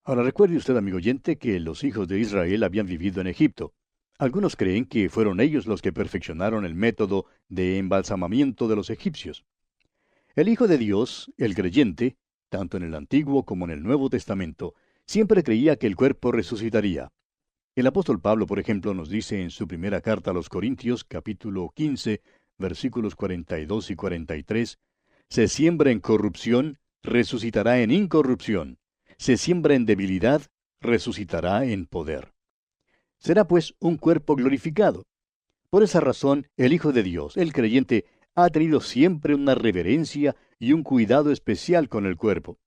Ahora recuerde usted, amigo oyente, que los hijos de Israel habían vivido en Egipto. Algunos creen que fueron ellos los que perfeccionaron el método de embalsamamiento de los egipcios. El Hijo de Dios, el creyente, tanto en el Antiguo como en el Nuevo Testamento, siempre creía que el cuerpo resucitaría. El apóstol Pablo, por ejemplo, nos dice en su primera carta a los Corintios, capítulo 15, versículos 42 y 43, se siembra en corrupción, resucitará en incorrupción. Se siembra en debilidad, resucitará en poder. Será pues un cuerpo glorificado. Por esa razón, el Hijo de Dios, el creyente, ha tenido siempre una reverencia y un cuidado especial con el cuerpo.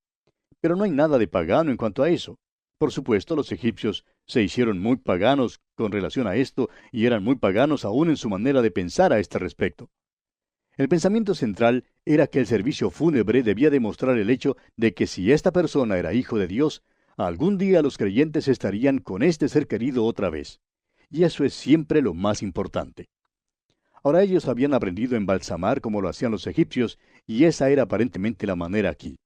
Pero no hay nada de pagano en cuanto a eso. Por supuesto, los egipcios se hicieron muy paganos con relación a esto y eran muy paganos aún en su manera de pensar a este respecto. El pensamiento central era que el servicio fúnebre debía demostrar el hecho de que si esta persona era hijo de Dios, algún día los creyentes estarían con este ser querido otra vez. y eso es siempre lo más importante. Ahora ellos habían aprendido a embalsamar como lo hacían los egipcios, y esa era aparentemente la manera aquí.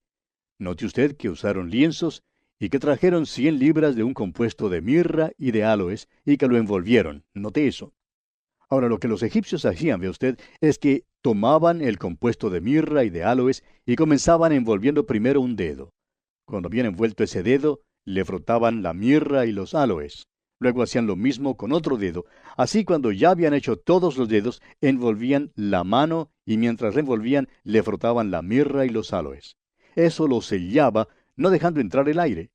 Note usted que usaron lienzos y que trajeron 100 libras de un compuesto de mirra y de áloes y que lo envolvieron. Note eso. Ahora, lo que los egipcios hacían, ve usted, es que tomaban el compuesto de mirra y de áloes y comenzaban envolviendo primero un dedo. Cuando habían envuelto ese dedo, le frotaban la mirra y los áloes. Luego hacían lo mismo con otro dedo. Así, cuando ya habían hecho todos los dedos, envolvían la mano y mientras la envolvían, le frotaban la mirra y los áloes. Eso lo sellaba, no dejando entrar el aire.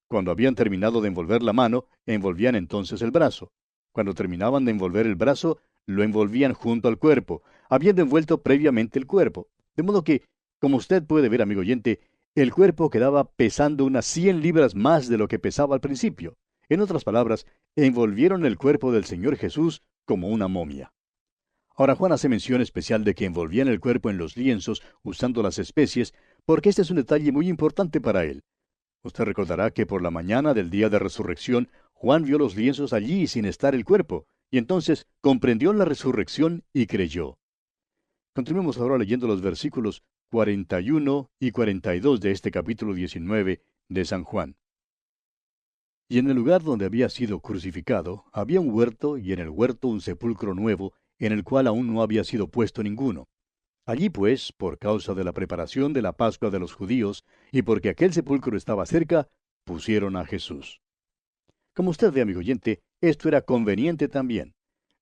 Cuando habían terminado de envolver la mano, envolvían entonces el brazo. Cuando terminaban de envolver el brazo, lo envolvían junto al cuerpo, habiendo envuelto previamente el cuerpo. De modo que, como usted puede ver, amigo oyente, el cuerpo quedaba pesando unas 100 libras más de lo que pesaba al principio. En otras palabras, envolvieron el cuerpo del Señor Jesús como una momia. Ahora Juan hace mención especial de que envolvían el cuerpo en los lienzos usando las especies, porque este es un detalle muy importante para él. Usted recordará que por la mañana del día de resurrección, Juan vio los lienzos allí sin estar el cuerpo, y entonces comprendió la resurrección y creyó. Continuemos ahora leyendo los versículos 41 y 42 de este capítulo 19 de San Juan. Y en el lugar donde había sido crucificado, había un huerto, y en el huerto un sepulcro nuevo, en el cual aún no había sido puesto ninguno. Allí pues, por causa de la preparación de la Pascua de los judíos, y porque aquel sepulcro estaba cerca, pusieron a Jesús. Como usted ve, amigo oyente, esto era conveniente también.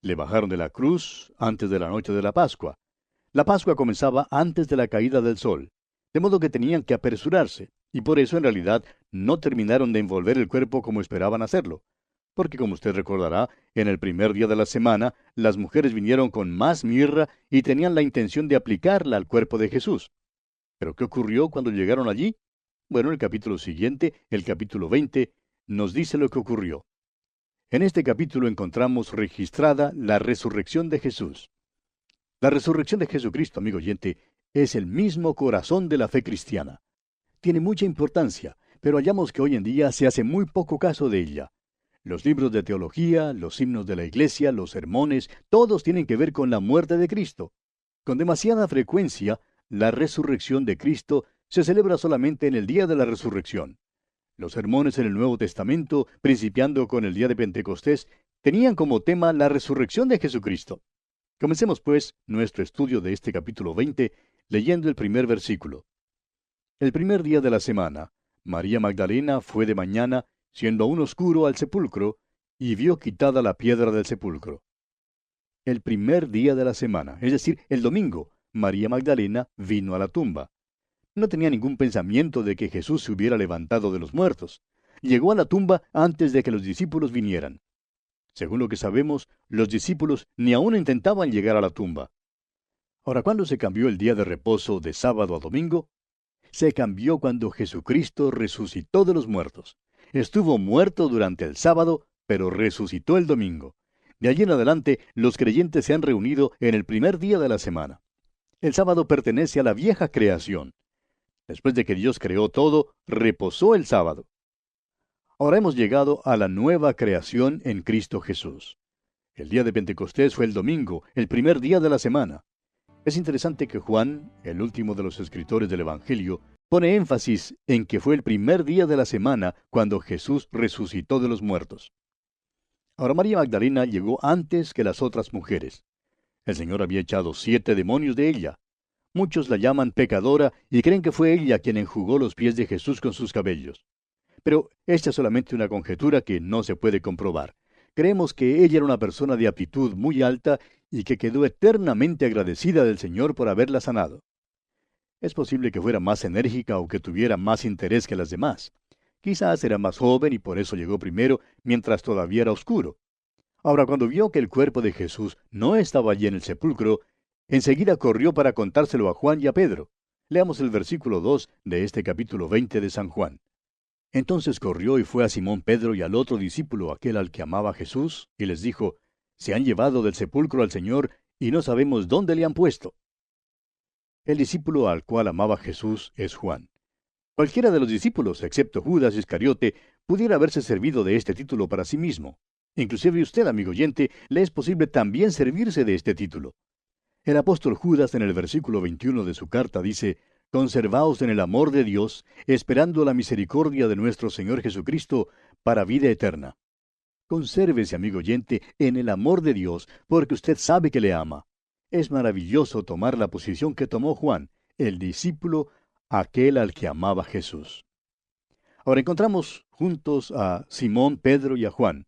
Le bajaron de la cruz antes de la noche de la Pascua. La Pascua comenzaba antes de la caída del sol, de modo que tenían que apresurarse, y por eso en realidad no terminaron de envolver el cuerpo como esperaban hacerlo. Porque como usted recordará, en el primer día de la semana, las mujeres vinieron con más mirra y tenían la intención de aplicarla al cuerpo de Jesús. ¿Pero qué ocurrió cuando llegaron allí? Bueno, el capítulo siguiente, el capítulo 20, nos dice lo que ocurrió. En este capítulo encontramos registrada la resurrección de Jesús. La resurrección de Jesucristo, amigo oyente, es el mismo corazón de la fe cristiana. Tiene mucha importancia, pero hallamos que hoy en día se hace muy poco caso de ella. Los libros de teología, los himnos de la iglesia, los sermones, todos tienen que ver con la muerte de Cristo. Con demasiada frecuencia, la resurrección de Cristo se celebra solamente en el día de la resurrección. Los sermones en el Nuevo Testamento, principiando con el día de Pentecostés, tenían como tema la resurrección de Jesucristo. Comencemos, pues, nuestro estudio de este capítulo 20, leyendo el primer versículo. El primer día de la semana, María Magdalena fue de mañana, siendo aún oscuro, al sepulcro, y vio quitada la piedra del sepulcro. El primer día de la semana, es decir, el domingo, María Magdalena vino a la tumba. No tenía ningún pensamiento de que Jesús se hubiera levantado de los muertos. Llegó a la tumba antes de que los discípulos vinieran. Según lo que sabemos, los discípulos ni aún intentaban llegar a la tumba. Ahora, ¿cuándo se cambió el día de reposo de sábado a domingo? Se cambió cuando Jesucristo resucitó de los muertos. Estuvo muerto durante el sábado, pero resucitó el domingo. De allí en adelante, los creyentes se han reunido en el primer día de la semana. El sábado pertenece a la vieja creación. Después de que Dios creó todo, reposó el sábado. Ahora hemos llegado a la nueva creación en Cristo Jesús. El día de Pentecostés fue el domingo, el primer día de la semana. Es interesante que Juan, el último de los escritores del Evangelio, pone énfasis en que fue el primer día de la semana cuando Jesús resucitó de los muertos. Ahora María Magdalena llegó antes que las otras mujeres. El Señor había echado 7 demonios de ella. Muchos la llaman pecadora y creen que fue ella quien enjugó los pies de Jesús con sus cabellos. Pero esta es solamente una conjetura que no se puede comprobar. Creemos que ella era una persona de aptitud muy alta y que quedó eternamente agradecida del Señor por haberla sanado. Es posible que fuera más enérgica o que tuviera más interés que las demás. Quizás era más joven y por eso llegó primero mientras todavía era oscuro. Ahora, cuando vio que el cuerpo de Jesús no estaba allí en el sepulcro, enseguida corrió para contárselo a Juan y a Pedro. Leamos el versículo 2 de este capítulo 20 de San Juan. Entonces corrió y fue a Simón Pedro y al otro discípulo, aquel al que amaba Jesús, y les dijo, «Se han llevado del sepulcro al Señor, y no sabemos dónde le han puesto». El discípulo al cual amaba Jesús es Juan. Cualquiera de los discípulos, excepto Judas Iscariote, pudiera haberse servido de este título para sí mismo. Inclusive usted, amigo oyente, le es posible también servirse de este título. El apóstol Judas en el versículo 21 de su carta dice, «Conservaos en el amor de Dios, esperando la misericordia de nuestro Señor Jesucristo para vida eterna». Consérvese, amigo oyente, en el amor de Dios, porque usted sabe que le ama. Es maravilloso tomar la posición que tomó Juan, el discípulo, aquel al que amaba Jesús. Ahora encontramos juntos a Simón, Pedro y a Juan.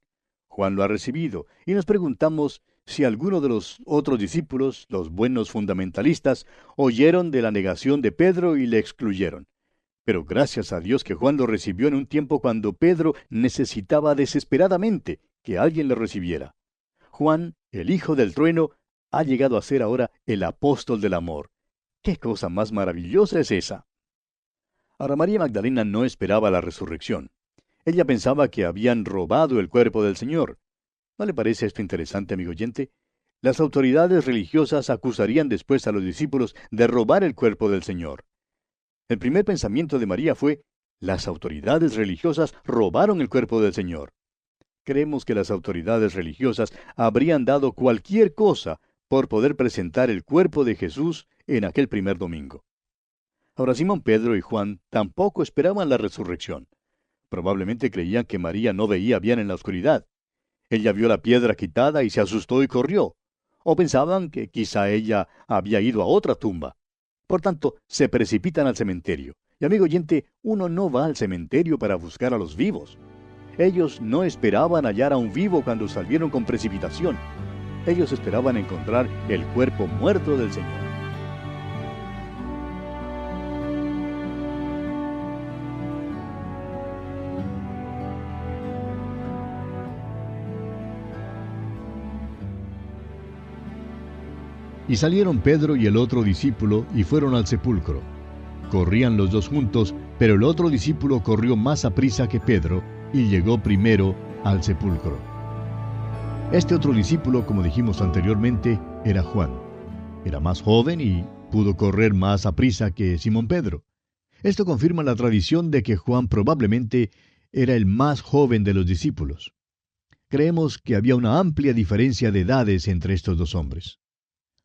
Juan lo ha recibido, y nos preguntamos si alguno de los otros discípulos, los buenos fundamentalistas, oyeron de la negación de Pedro y le excluyeron. Pero gracias a Dios que Juan lo recibió en un tiempo cuando Pedro necesitaba desesperadamente que alguien lo recibiera. Juan, el hijo del trueno, ha llegado a ser ahora el apóstol del amor. ¡Qué cosa más maravillosa es esa! Ahora María Magdalena no esperaba la resurrección. Ella pensaba que habían robado el cuerpo del Señor. ¿No le parece esto interesante, amigo oyente? Las autoridades religiosas acusarían después a los discípulos de robar el cuerpo del Señor. El primer pensamiento de María fue, las autoridades religiosas robaron el cuerpo del Señor. Creemos que las autoridades religiosas habrían dado cualquier cosa por poder presentar el cuerpo de Jesús en aquel primer domingo. Ahora Simón Pedro y Juan tampoco esperaban la resurrección. Probablemente creían que María no veía bien en la oscuridad. Ella vio la piedra quitada y se asustó y corrió. O pensaban que quizá ella había ido a otra tumba. Por tanto, se precipitan al cementerio. Y amigo oyente, uno no va al cementerio para buscar a los vivos. Ellos no esperaban hallar a un vivo cuando salieron con precipitación. Ellos esperaban encontrar el cuerpo muerto del Señor. Y salieron Pedro y el otro discípulo y fueron al sepulcro. Corrían los dos juntos, pero el otro discípulo corrió más aprisa que Pedro y llegó primero al sepulcro. Este otro discípulo, como dijimos anteriormente, era Juan. Era más joven y pudo correr más aprisa que Simón Pedro. Esto confirma la tradición de que Juan probablemente era el más joven de los discípulos. Creemos que había una amplia diferencia de edades entre estos dos hombres.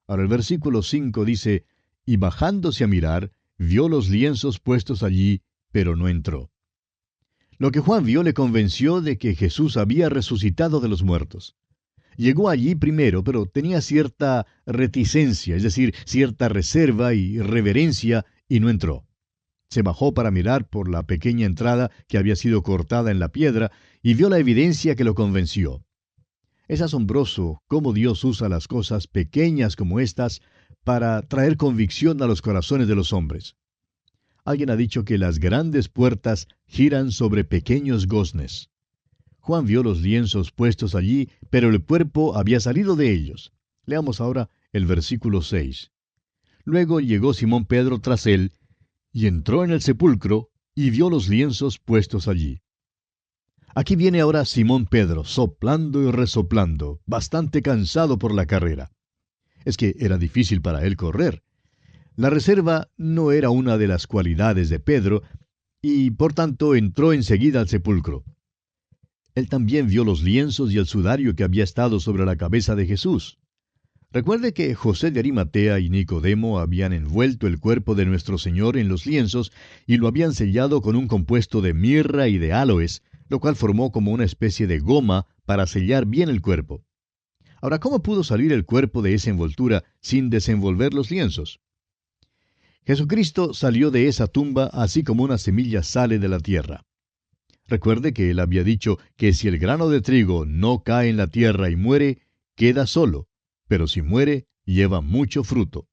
Ahora el versículo 5 dice, «Y bajándose a mirar, vio los lienzos puestos allí, pero no entró». Lo que Juan vio le convenció de que Jesús había resucitado de los muertos. Llegó allí primero, pero tenía cierta reticencia, es decir, cierta reserva y reverencia, y no entró. Se bajó para mirar por la pequeña entrada que había sido cortada en la piedra, y vio la evidencia que lo convenció. Es asombroso cómo Dios usa las cosas pequeñas como estas para traer convicción a los corazones de los hombres. Alguien ha dicho que las grandes puertas giran sobre pequeños goznes. Juan vio los lienzos puestos allí, pero el cuerpo había salido de ellos. Leamos ahora el versículo 6. Luego llegó Simón Pedro tras él, y entró en el sepulcro, y vio los lienzos puestos allí. Aquí viene ahora Simón Pedro, soplando y resoplando, bastante cansado por la carrera. Es que era difícil para él correr. La reserva no era una de las cualidades de Pedro, y por tanto entró enseguida al sepulcro. Él también vio los lienzos y el sudario que había estado sobre la cabeza de Jesús. Recuerde que José de Arimatea y Nicodemo habían envuelto el cuerpo de nuestro Señor en los lienzos y lo habían sellado con un compuesto de mirra y de áloes, lo cual formó como una especie de goma para sellar bien el cuerpo. Ahora, ¿cómo pudo salir el cuerpo de esa envoltura sin desenvolver los lienzos? Jesucristo salió de esa tumba así como una semilla sale de la tierra. Recuerde que él había dicho que si el grano de trigo no cae en la tierra y muere, queda solo, pero si muere, lleva mucho fruto.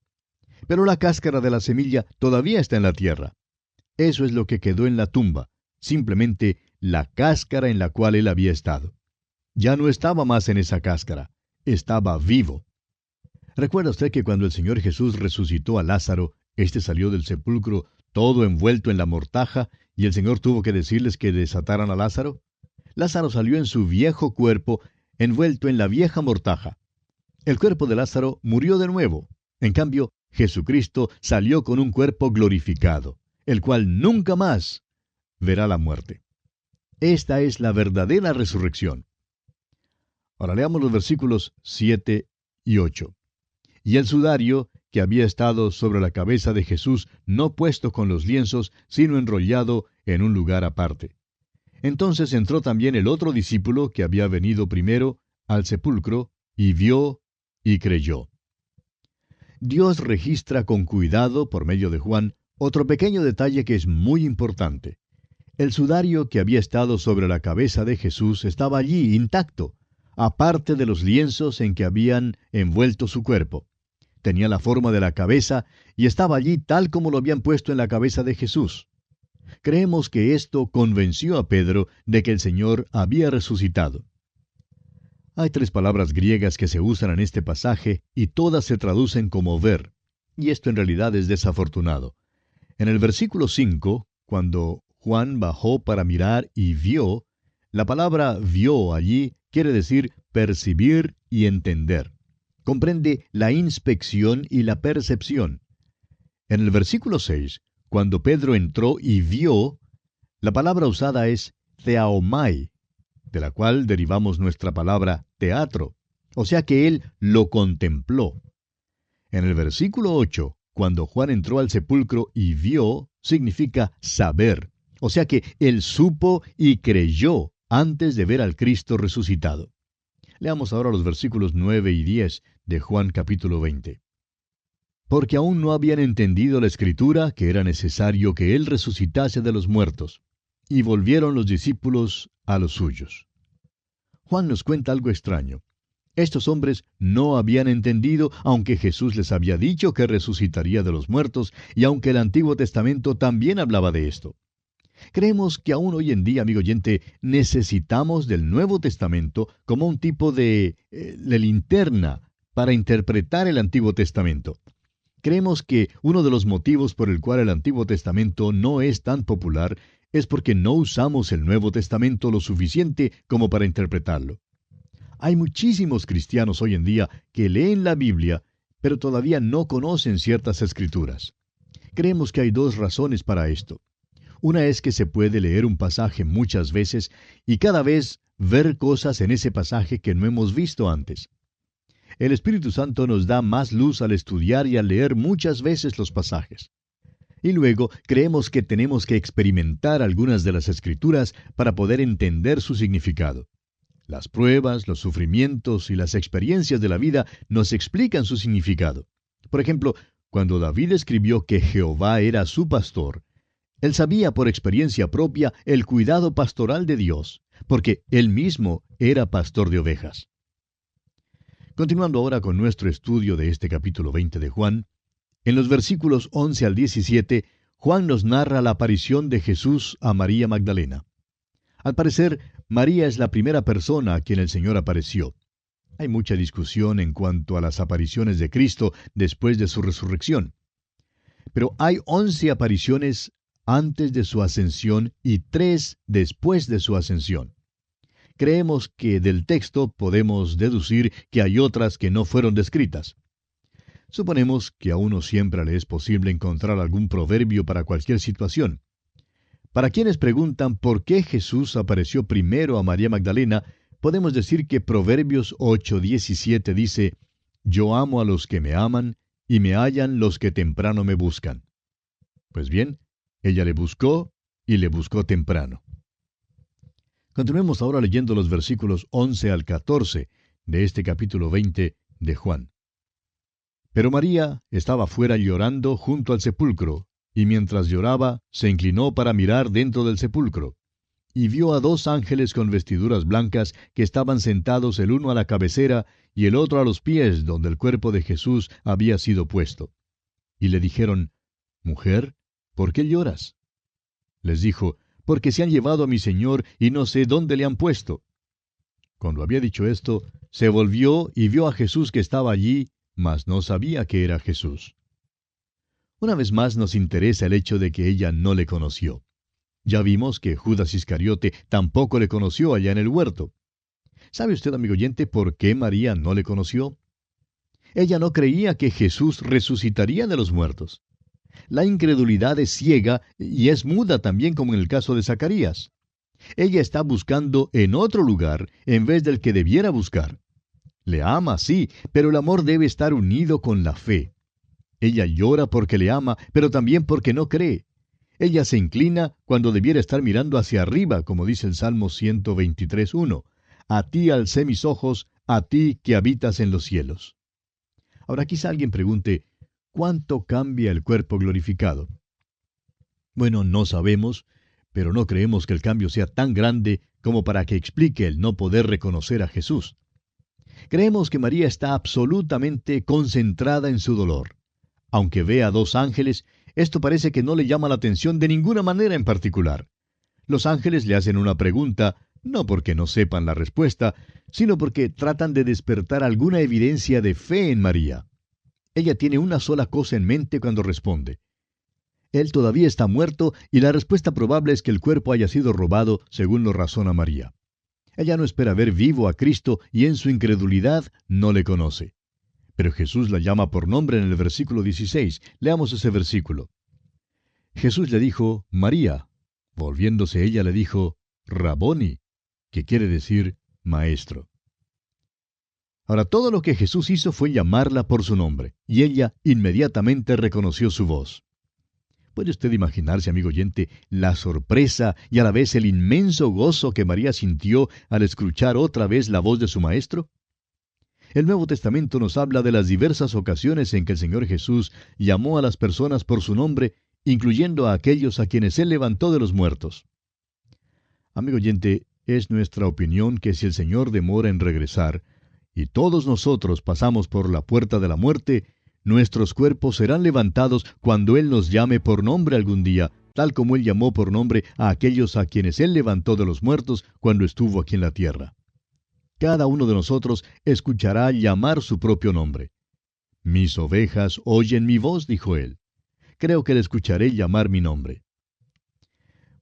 Pero la cáscara de la semilla todavía está en la tierra. Eso es lo que quedó en la tumba, simplemente la cáscara en la cual él había estado. Ya no estaba más en esa cáscara, estaba vivo. ¿Recuerda usted que cuando el Señor Jesús resucitó a Lázaro, éste salió del sepulcro todo envuelto en la mortaja, y el Señor tuvo que decirles que desataran a Lázaro? Lázaro salió en su viejo cuerpo, envuelto en la vieja mortaja. El cuerpo de Lázaro murió de nuevo. En cambio, Jesucristo salió con un cuerpo glorificado, el cual nunca más verá la muerte. Esta es la verdadera resurrección. Ahora leamos los versículos 7 y 8. Y el sudario que había estado sobre la cabeza de Jesús, no puesto con los lienzos, sino enrollado en un lugar aparte. Entonces entró también el otro discípulo que había venido primero al sepulcro, y vio y creyó. Dios registra con cuidado, por medio de Juan, otro pequeño detalle que es muy importante. El sudario que había estado sobre la cabeza de Jesús estaba allí intacto, aparte de los lienzos en que habían envuelto su cuerpo. Tenía la forma de la cabeza y estaba allí tal como lo habían puesto en la cabeza de Jesús. Creemos que esto convenció a Pedro de que el Señor había resucitado. Hay 3 palabras griegas que se usan en este pasaje y todas se traducen como ver, y esto en realidad es desafortunado. En el versículo 5, cuando Juan bajó para mirar y vio, la palabra vio allí quiere decir percibir y entender. Comprende la inspección y la percepción. En el versículo 6, cuando Pedro entró y vio, la palabra usada es theaomai, de la cual derivamos nuestra palabra teatro, o sea que él lo contempló. En el versículo 8, cuando Juan entró al sepulcro y vio, significa saber, o sea que él supo y creyó antes de ver al Cristo resucitado. Leamos ahora los versículos 9 y 10 de Juan capítulo 20. Porque aún no habían entendido la Escritura que era necesario que Él resucitase de los muertos, y volvieron los discípulos a los suyos. Juan nos cuenta algo extraño. Estos hombres no habían entendido, aunque Jesús les había dicho que resucitaría de los muertos, y aunque el Antiguo Testamento también hablaba de esto. Creemos que aún hoy en día, amigo oyente, necesitamos del Nuevo Testamento como un tipo de linterna para interpretar el Antiguo Testamento. Creemos que uno de los motivos por el cual el Antiguo Testamento no es tan popular es porque no usamos el Nuevo Testamento lo suficiente como para interpretarlo. Hay muchísimos cristianos hoy en día que leen la Biblia, pero todavía no conocen ciertas escrituras. Creemos que hay 2 razones para esto. Una es que se puede leer un pasaje muchas veces y cada vez ver cosas en ese pasaje que no hemos visto antes. El Espíritu Santo nos da más luz al estudiar y al leer muchas veces los pasajes. Y luego creemos que tenemos que experimentar algunas de las Escrituras para poder entender su significado. Las pruebas, los sufrimientos y las experiencias de la vida nos explican su significado. Por ejemplo, cuando David escribió que Jehová era su pastor, él sabía por experiencia propia el cuidado pastoral de Dios, porque él mismo era pastor de ovejas. Continuando ahora con nuestro estudio de este capítulo 20 de Juan, en los versículos 11 al 17, Juan nos narra la aparición de Jesús a María Magdalena. Al parecer, María es la primera persona a quien el Señor apareció. Hay mucha discusión en cuanto a las apariciones de Cristo después de su resurrección. Pero hay 11 apariciones antes de su ascensión y 3 después de su ascensión. Creemos que del texto podemos deducir que hay otras que no fueron descritas. Suponemos que a uno siempre le es posible encontrar algún proverbio para cualquier situación. Para quienes preguntan por qué Jesús apareció primero a María Magdalena, podemos decir que Proverbios 8:17 dice: «Yo amo a los que me aman, y me hallan los que temprano me buscan». Pues bien, ella le buscó, y le buscó temprano. Continuemos ahora leyendo los versículos 11 al 14 de este capítulo 20 de Juan. Pero María estaba fuera llorando junto al sepulcro, y mientras lloraba, se inclinó para mirar dentro del sepulcro, y vio a 2 ángeles con vestiduras blancas que estaban sentados el uno a la cabecera y el otro a los pies donde el cuerpo de Jesús había sido puesto. Y le dijeron: «Mujer, ¿por qué lloras?». Les dijo: «Porque se han llevado a mi Señor y no sé dónde le han puesto». Cuando había dicho esto, se volvió y vio a Jesús que estaba allí, mas no sabía que era Jesús. Una vez más nos interesa el hecho de que ella no le conoció. Ya vimos que Judas Iscariote tampoco le conoció allá en el huerto. ¿Sabe usted, amigo oyente, por qué María no le conoció? Ella no creía que Jesús resucitaría de los muertos. La incredulidad es ciega y es muda también, como en el caso de Zacarías. Ella está buscando en otro lugar en vez del que debiera buscar. Le ama, sí, pero el amor debe estar unido con la fe. Ella llora porque le ama, pero también porque no cree. Ella se inclina cuando debiera estar mirando hacia arriba, como dice el Salmo 123:1. A ti alcé mis ojos, a ti que habitas en los cielos. Ahora quizá alguien pregunte, ¿cuánto cambia el cuerpo glorificado? Bueno, no sabemos, pero no creemos que el cambio sea tan grande como para que explique el no poder reconocer a Jesús. Creemos que María está absolutamente concentrada en su dolor. Aunque ve a dos ángeles, esto parece que no le llama la atención de ninguna manera en particular. Los ángeles le hacen una pregunta, no porque no sepan la respuesta, sino porque tratan de despertar alguna evidencia de fe en María. Ella tiene una sola cosa en mente cuando responde. Él todavía está muerto y la respuesta probable es que el cuerpo haya sido robado, según lo razona María. Ella no espera ver vivo a Cristo y en su incredulidad no le conoce. Pero Jesús la llama por nombre en el versículo 16. Leamos ese versículo. Jesús le dijo, María. Volviéndose ella le dijo, Raboni, que quiere decir maestro. Ahora todo lo que Jesús hizo fue llamarla por su nombre, y ella inmediatamente reconoció su voz. ¿Puede usted imaginarse, amigo oyente, la sorpresa y a la vez el inmenso gozo que María sintió al escuchar otra vez la voz de su maestro? El Nuevo Testamento nos habla de las diversas ocasiones en que el Señor Jesús llamó a las personas por su nombre, incluyendo a aquellos a quienes Él levantó de los muertos. Amigo oyente, es nuestra opinión que si el Señor demora en regresar, y todos nosotros pasamos por la puerta de la muerte, nuestros cuerpos serán levantados cuando Él nos llame por nombre algún día, tal como Él llamó por nombre a aquellos a quienes Él levantó de los muertos cuando estuvo aquí en la tierra. Cada uno de nosotros escuchará llamar su propio nombre. Mis ovejas oyen mi voz, dijo Él. Creo que le escucharé llamar mi nombre.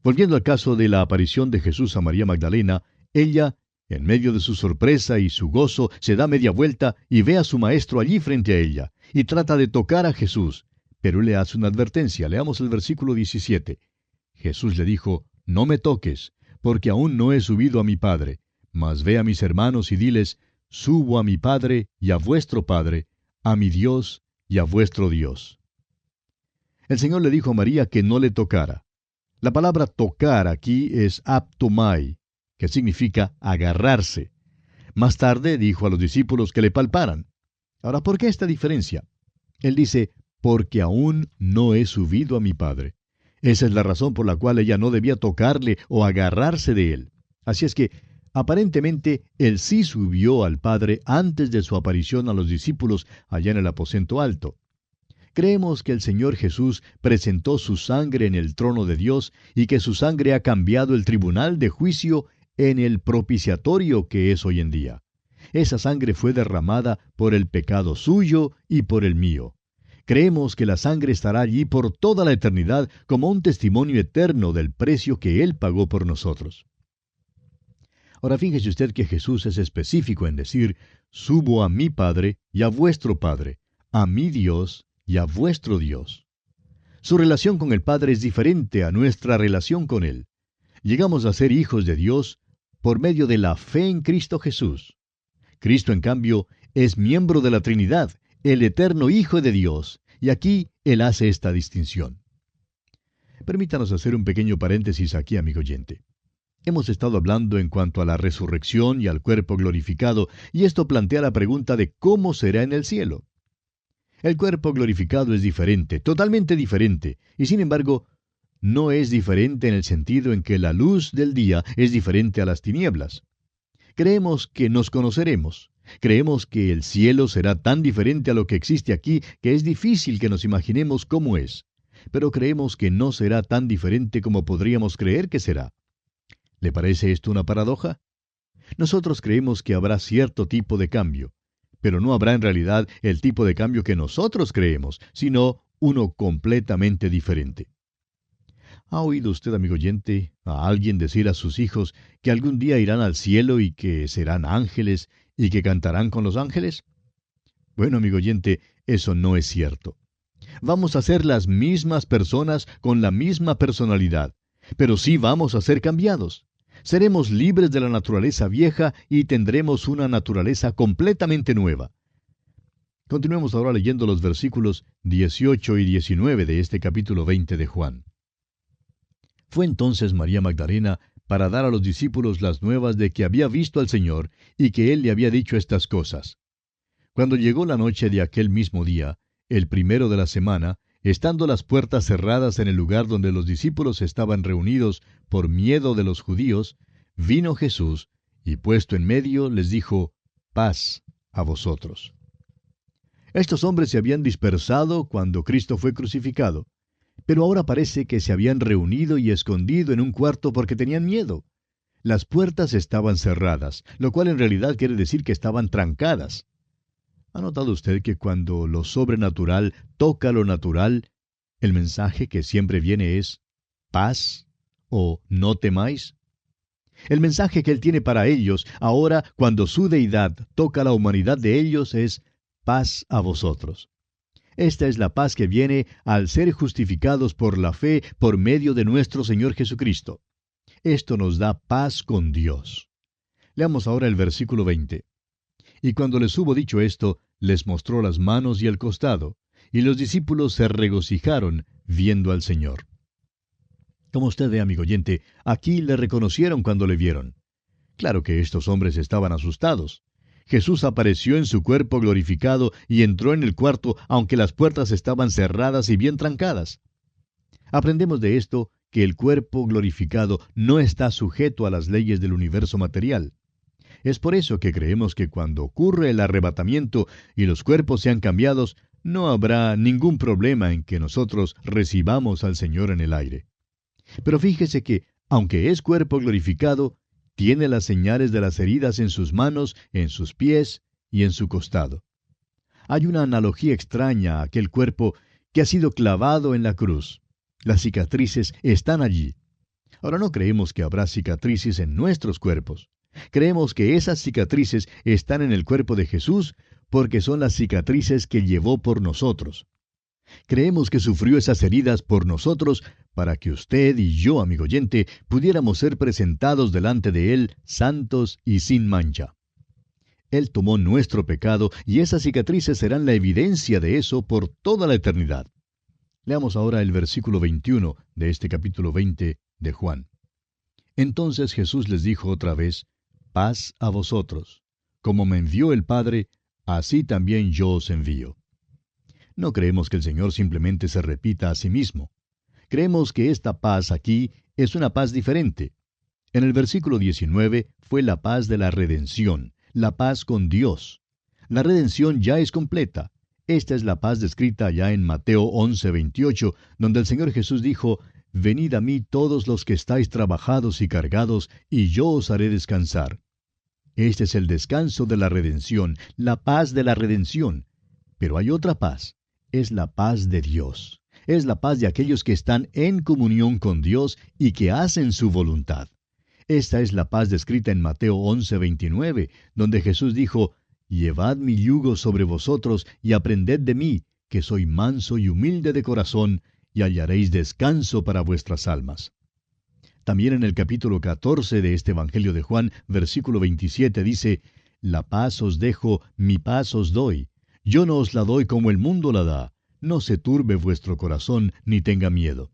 Volviendo al caso de la aparición de Jesús a María Magdalena, ella, en medio de su sorpresa y su gozo, se da media vuelta y ve a su maestro allí frente a ella, y trata de tocar a Jesús, pero él le hace una advertencia. Leamos el versículo 17. Jesús le dijo, no me toques, porque aún no he subido a mi Padre, mas ve a mis hermanos y diles, subo a mi Padre y a vuestro Padre, a mi Dios y a vuestro Dios. El Señor le dijo a María que no le tocara. La palabra tocar aquí es aptomai, que significa agarrarse. Más tarde dijo a los discípulos que le palparan. Ahora, ¿por qué esta diferencia? Él dice, porque aún no he subido a mi Padre. Esa es la razón por la cual ella no debía tocarle o agarrarse de él. Así es que, aparentemente, él sí subió al Padre antes de su aparición a los discípulos allá en el aposento alto. Creemos que el Señor Jesús presentó su sangre en el trono de Dios y que su sangre ha cambiado el tribunal de juicio en el propiciatorio que es hoy en día. Esa sangre fue derramada por el pecado suyo y por el mío. Creemos que la sangre estará allí por toda la eternidad como un testimonio eterno del precio que Él pagó por nosotros. Ahora fíjese usted que Jesús es específico en decir, subo a mi Padre y a vuestro Padre, a mi Dios y a vuestro Dios. Su relación con el Padre es diferente a nuestra relación con Él. Llegamos a ser hijos de Dios por medio de la fe en Cristo Jesús. Cristo, en cambio, es miembro de la Trinidad, el eterno Hijo de Dios, y aquí Él hace esta distinción. Permítanos hacer un pequeño paréntesis aquí, amigo oyente. Hemos estado hablando en cuanto a la resurrección y al cuerpo glorificado, y esto plantea la pregunta de cómo será en el cielo. El cuerpo glorificado es diferente, totalmente diferente, y sin embargo, no es diferente en el sentido en que la luz del día es diferente a las tinieblas. Creemos que nos conoceremos. Creemos que el cielo será tan diferente a lo que existe aquí que es difícil que nos imaginemos cómo es. Pero creemos que no será tan diferente como podríamos creer que será. ¿Le parece esto una paradoja? Nosotros creemos que habrá cierto tipo de cambio, pero no habrá en realidad el tipo de cambio que nosotros creemos, sino uno completamente diferente. ¿Ha oído usted, amigo oyente, a alguien decir a sus hijos que algún día irán al cielo y que serán ángeles y que cantarán con los ángeles? Bueno, amigo oyente, eso no es cierto. Vamos a ser las mismas personas con la misma personalidad, pero sí vamos a ser cambiados. Seremos libres de la naturaleza vieja y tendremos una naturaleza completamente nueva. Continuemos ahora leyendo los versículos 18 y 19 de este capítulo 20 de Juan. Fue entonces María Magdalena para dar a los discípulos las nuevas de que había visto al Señor y que Él le había dicho estas cosas. Cuando llegó la noche de aquel mismo día, el primero de la semana, estando las puertas cerradas en el lugar donde los discípulos estaban reunidos por miedo de los judíos, vino Jesús y puesto en medio les dijo: paz a vosotros. Estos hombres se habían dispersado cuando Cristo fue crucificado, pero ahora parece que se habían reunido y escondido en un cuarto porque tenían miedo. Las puertas estaban cerradas, lo cual en realidad quiere decir que estaban trancadas. ¿Ha notado usted que cuando lo sobrenatural toca lo natural, el mensaje que siempre viene es paz o no temáis? El mensaje que Él tiene para ellos ahora, cuando su deidad toca la humanidad de ellos, es paz a vosotros. Esta es la paz que viene al ser justificados por la fe por medio de nuestro Señor Jesucristo. Esto nos da paz con Dios. Leamos ahora el versículo 20. Y cuando les hubo dicho esto, les mostró las manos y el costado, y los discípulos se regocijaron viendo al Señor. Como usted ve, amigo oyente, aquí le reconocieron cuando le vieron. Claro que estos hombres estaban asustados. Jesús apareció en su cuerpo glorificado y entró en el cuarto, aunque las puertas estaban cerradas y bien trancadas. Aprendemos de esto que el cuerpo glorificado no está sujeto a las leyes del universo material. Es por eso que creemos que cuando ocurre el arrebatamiento y los cuerpos sean cambiados, no habrá ningún problema en que nosotros recibamos al Señor en el aire. Pero fíjese que, aunque es cuerpo glorificado, tiene las señales de las heridas en sus manos, en sus pies y en su costado. Hay una analogía extraña a aquel cuerpo que ha sido clavado en la cruz. Las cicatrices están allí. Ahora no creemos que habrá cicatrices en nuestros cuerpos. Creemos que esas cicatrices están en el cuerpo de Jesús porque son las cicatrices que llevó por nosotros. Creemos que sufrió esas heridas por nosotros para que usted y yo, amigo oyente, pudiéramos ser presentados delante de Él santos y sin mancha. Él tomó nuestro pecado y esas cicatrices serán la evidencia de eso por toda la eternidad. Leamos ahora el versículo 21 de este capítulo 20 de Juan. Entonces Jesús les dijo otra vez: paz a vosotros. Como me envió el Padre, así también yo os envío. No creemos que el Señor simplemente se repita a sí mismo. Creemos que esta paz aquí es una paz diferente. En el versículo 19 fue la paz de la redención, la paz con Dios. La redención ya es completa. Esta es la paz descrita ya en Mateo 11:28, donde el Señor Jesús dijo: venid a mí todos los que estáis trabajados y cargados, y yo os haré descansar. Este es el descanso de la redención, la paz de la redención. Pero hay otra paz. Es la paz de Dios. Es la paz de aquellos que están en comunión con Dios y que hacen su voluntad. Esta es la paz descrita en Mateo 11:29, donde Jesús dijo: llevad mi yugo sobre vosotros y aprended de mí, que soy manso y humilde de corazón, y hallaréis descanso para vuestras almas. También en el capítulo 14 de este Evangelio de Juan, versículo 27 dice: la paz os dejo, mi paz os doy. Yo no os la doy como el mundo la da. No se turbe vuestro corazón, ni tenga miedo.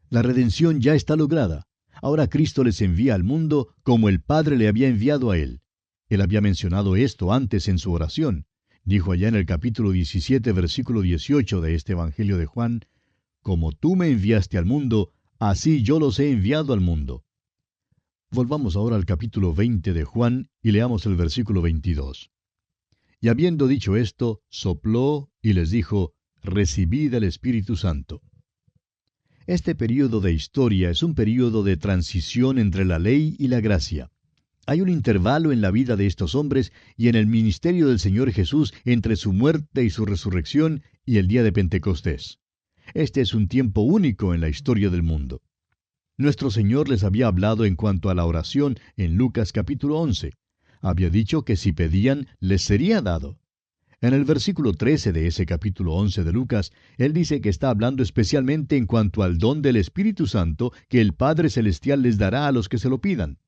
La redención ya está lograda. Ahora Cristo les envía al mundo como el Padre le había enviado a Él. Él había mencionado esto antes en su oración. Dijo allá en el capítulo 17, versículo 18 de este Evangelio de Juan: como tú me enviaste al mundo, así yo los he enviado al mundo. Volvamos ahora al capítulo 20 de Juan y leamos el versículo 22. Y habiendo dicho esto, sopló y les dijo: recibid el Espíritu Santo. Este período de historia es un período de transición entre la ley y la gracia. Hay un intervalo en la vida de estos hombres y en el ministerio del Señor Jesús entre su muerte y su resurrección y el día de Pentecostés. Este es un tiempo único en la historia del mundo. Nuestro Señor les había hablado en cuanto a la oración en Lucas capítulo 11. Había dicho que si pedían, les sería dado. En el versículo 13 de ese capítulo 11 de Lucas, él dice que está hablando especialmente en cuanto al don del Espíritu Santo que el Padre Celestial les dará a los que se lo pidan.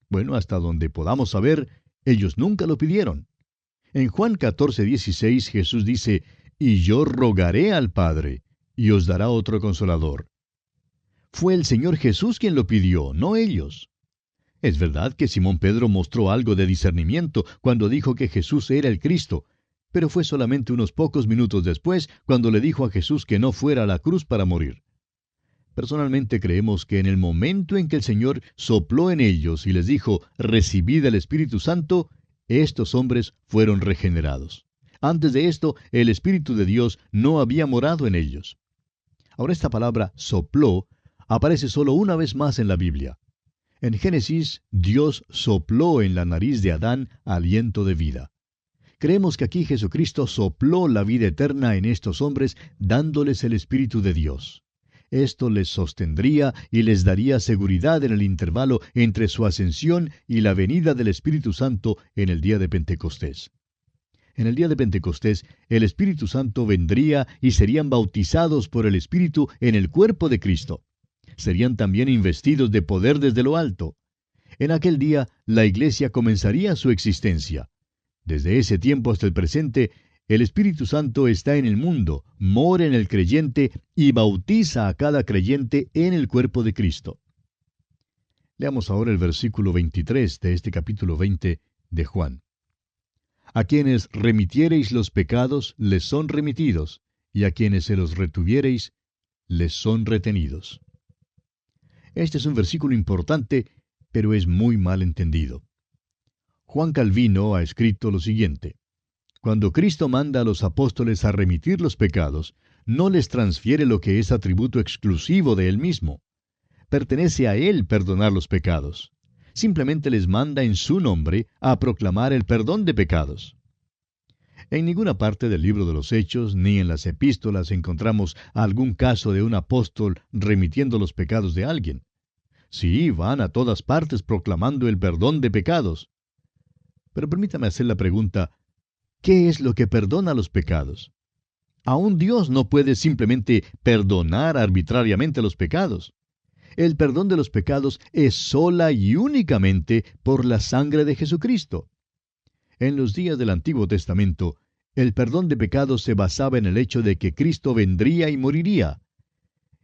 Bueno, hasta donde podamos saber, ellos nunca lo pidieron. En Juan 14:16 Jesús dice, «Y yo rogaré al Padre, y os dará otro consolador». Fue el Señor Jesús quien lo pidió, no ellos. Es verdad que Simón Pedro mostró algo de discernimiento cuando dijo que Jesús era el Cristo, pero fue solamente unos pocos minutos después cuando le dijo a Jesús que no fuera a la cruz para morir. Personalmente creemos que en el momento en que el Señor sopló en ellos y les dijo, «Recibid el Espíritu Santo», estos hombres fueron regenerados. Antes de esto, el Espíritu de Dios no había morado en ellos. Ahora esta palabra sopló aparece solo una vez más en la Biblia. En Génesis, Dios sopló en la nariz de Adán aliento de vida. Creemos que aquí Jesucristo sopló la vida eterna en estos hombres, dándoles el Espíritu de Dios. Esto les sostendría y les daría seguridad en el intervalo entre su ascensión y la venida del Espíritu Santo en el día de Pentecostés. En el día de Pentecostés, el Espíritu Santo vendría y serían bautizados por el Espíritu en el cuerpo de Cristo. Serían también investidos de poder desde lo alto. En aquel día, la Iglesia comenzaría su existencia. Desde ese tiempo hasta el presente, el Espíritu Santo está en el mundo, mora en el creyente y bautiza a cada creyente en el cuerpo de Cristo. Leamos ahora el versículo 23 de este capítulo 20 de Juan. A quienes remitiereis los pecados, les son remitidos, y a quienes se los retuviereis, les son retenidos. Este es un versículo importante, pero es muy mal entendido. Juan Calvino ha escrito lo siguiente: cuando Cristo manda a los apóstoles a remitir los pecados, no les transfiere lo que es atributo exclusivo de Él mismo. Pertenece a Él perdonar los pecados. Simplemente les manda en su nombre a proclamar el perdón de pecados. En ninguna parte del libro de los Hechos, ni en las epístolas encontramos algún caso de un apóstol remitiendo los pecados de alguien. Sí, van a todas partes proclamando el perdón de pecados. Pero permítame hacer la pregunta, ¿qué es lo que perdona los pecados? Aún Dios no puede simplemente perdonar arbitrariamente los pecados. El perdón de los pecados es sola y únicamente por la sangre de Jesucristo. En los días del Antiguo Testamento, el perdón de pecados se basaba en el hecho de que Cristo vendría y moriría.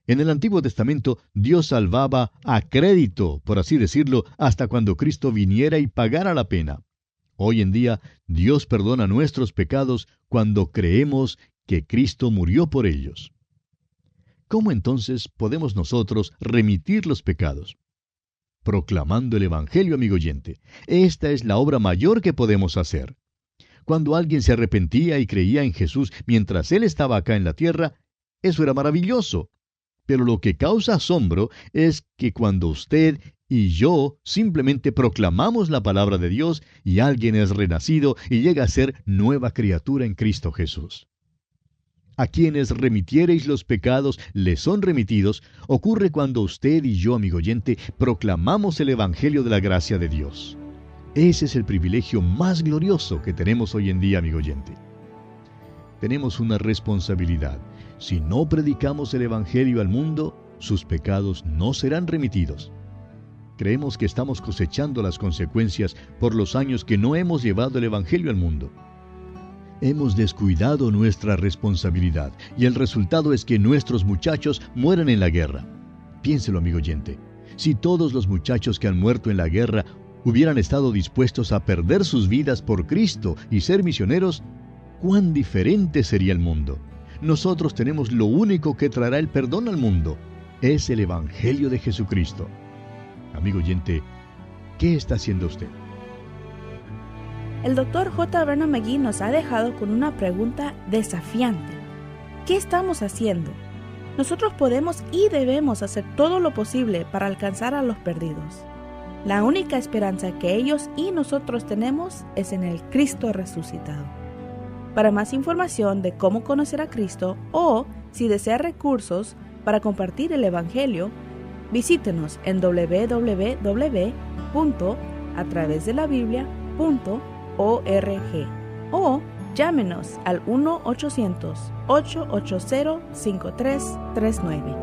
En el Antiguo Testamento, Dios salvaba a crédito, por así decirlo, hasta cuando Cristo viniera y pagara la pena. Hoy en día, Dios perdona nuestros pecados cuando creemos que Cristo murió por ellos. ¿Cómo entonces podemos nosotros remitir los pecados? Proclamando el Evangelio, amigo oyente. Esta es la obra mayor que podemos hacer. Cuando alguien se arrepentía y creía en Jesús mientras Él estaba acá en la tierra, eso era maravilloso. Pero lo que causa asombro es que cuando usted y yo simplemente proclamamos la palabra de Dios y alguien es renacido y llega a ser nueva criatura en Cristo Jesús. A quienes remitiereis los pecados les son remitidos, ocurre cuando usted y yo, amigo oyente, proclamamos el Evangelio de la gracia de Dios. Ese es el privilegio más glorioso que tenemos hoy en día, amigo oyente. Tenemos una responsabilidad. Si no predicamos el Evangelio al mundo, sus pecados no serán remitidos. Creemos que estamos cosechando las consecuencias por los años que no hemos llevado el Evangelio al mundo. Hemos descuidado nuestra responsabilidad y el resultado es que nuestros muchachos mueren en la guerra. Piénselo, amigo oyente. Si todos los muchachos que han muerto en la guerra hubieran estado dispuestos a perder sus vidas por Cristo y ser misioneros, ¿cuán diferente sería el mundo? Nosotros tenemos lo único que traerá el perdón al mundo. Es el Evangelio de Jesucristo. Amigo oyente, ¿qué está haciendo usted? El Dr. J. Vernon McGee nos ha dejado con una pregunta desafiante. ¿Qué estamos haciendo? Nosotros podemos y debemos hacer todo lo posible para alcanzar a los perdidos. La única esperanza que ellos y nosotros tenemos es en el Cristo resucitado. Para más información de cómo conocer a Cristo o si desea recursos para compartir el Evangelio, visítenos en www.atravesdelabiblia.org o llámenos al 1-800-880-5339.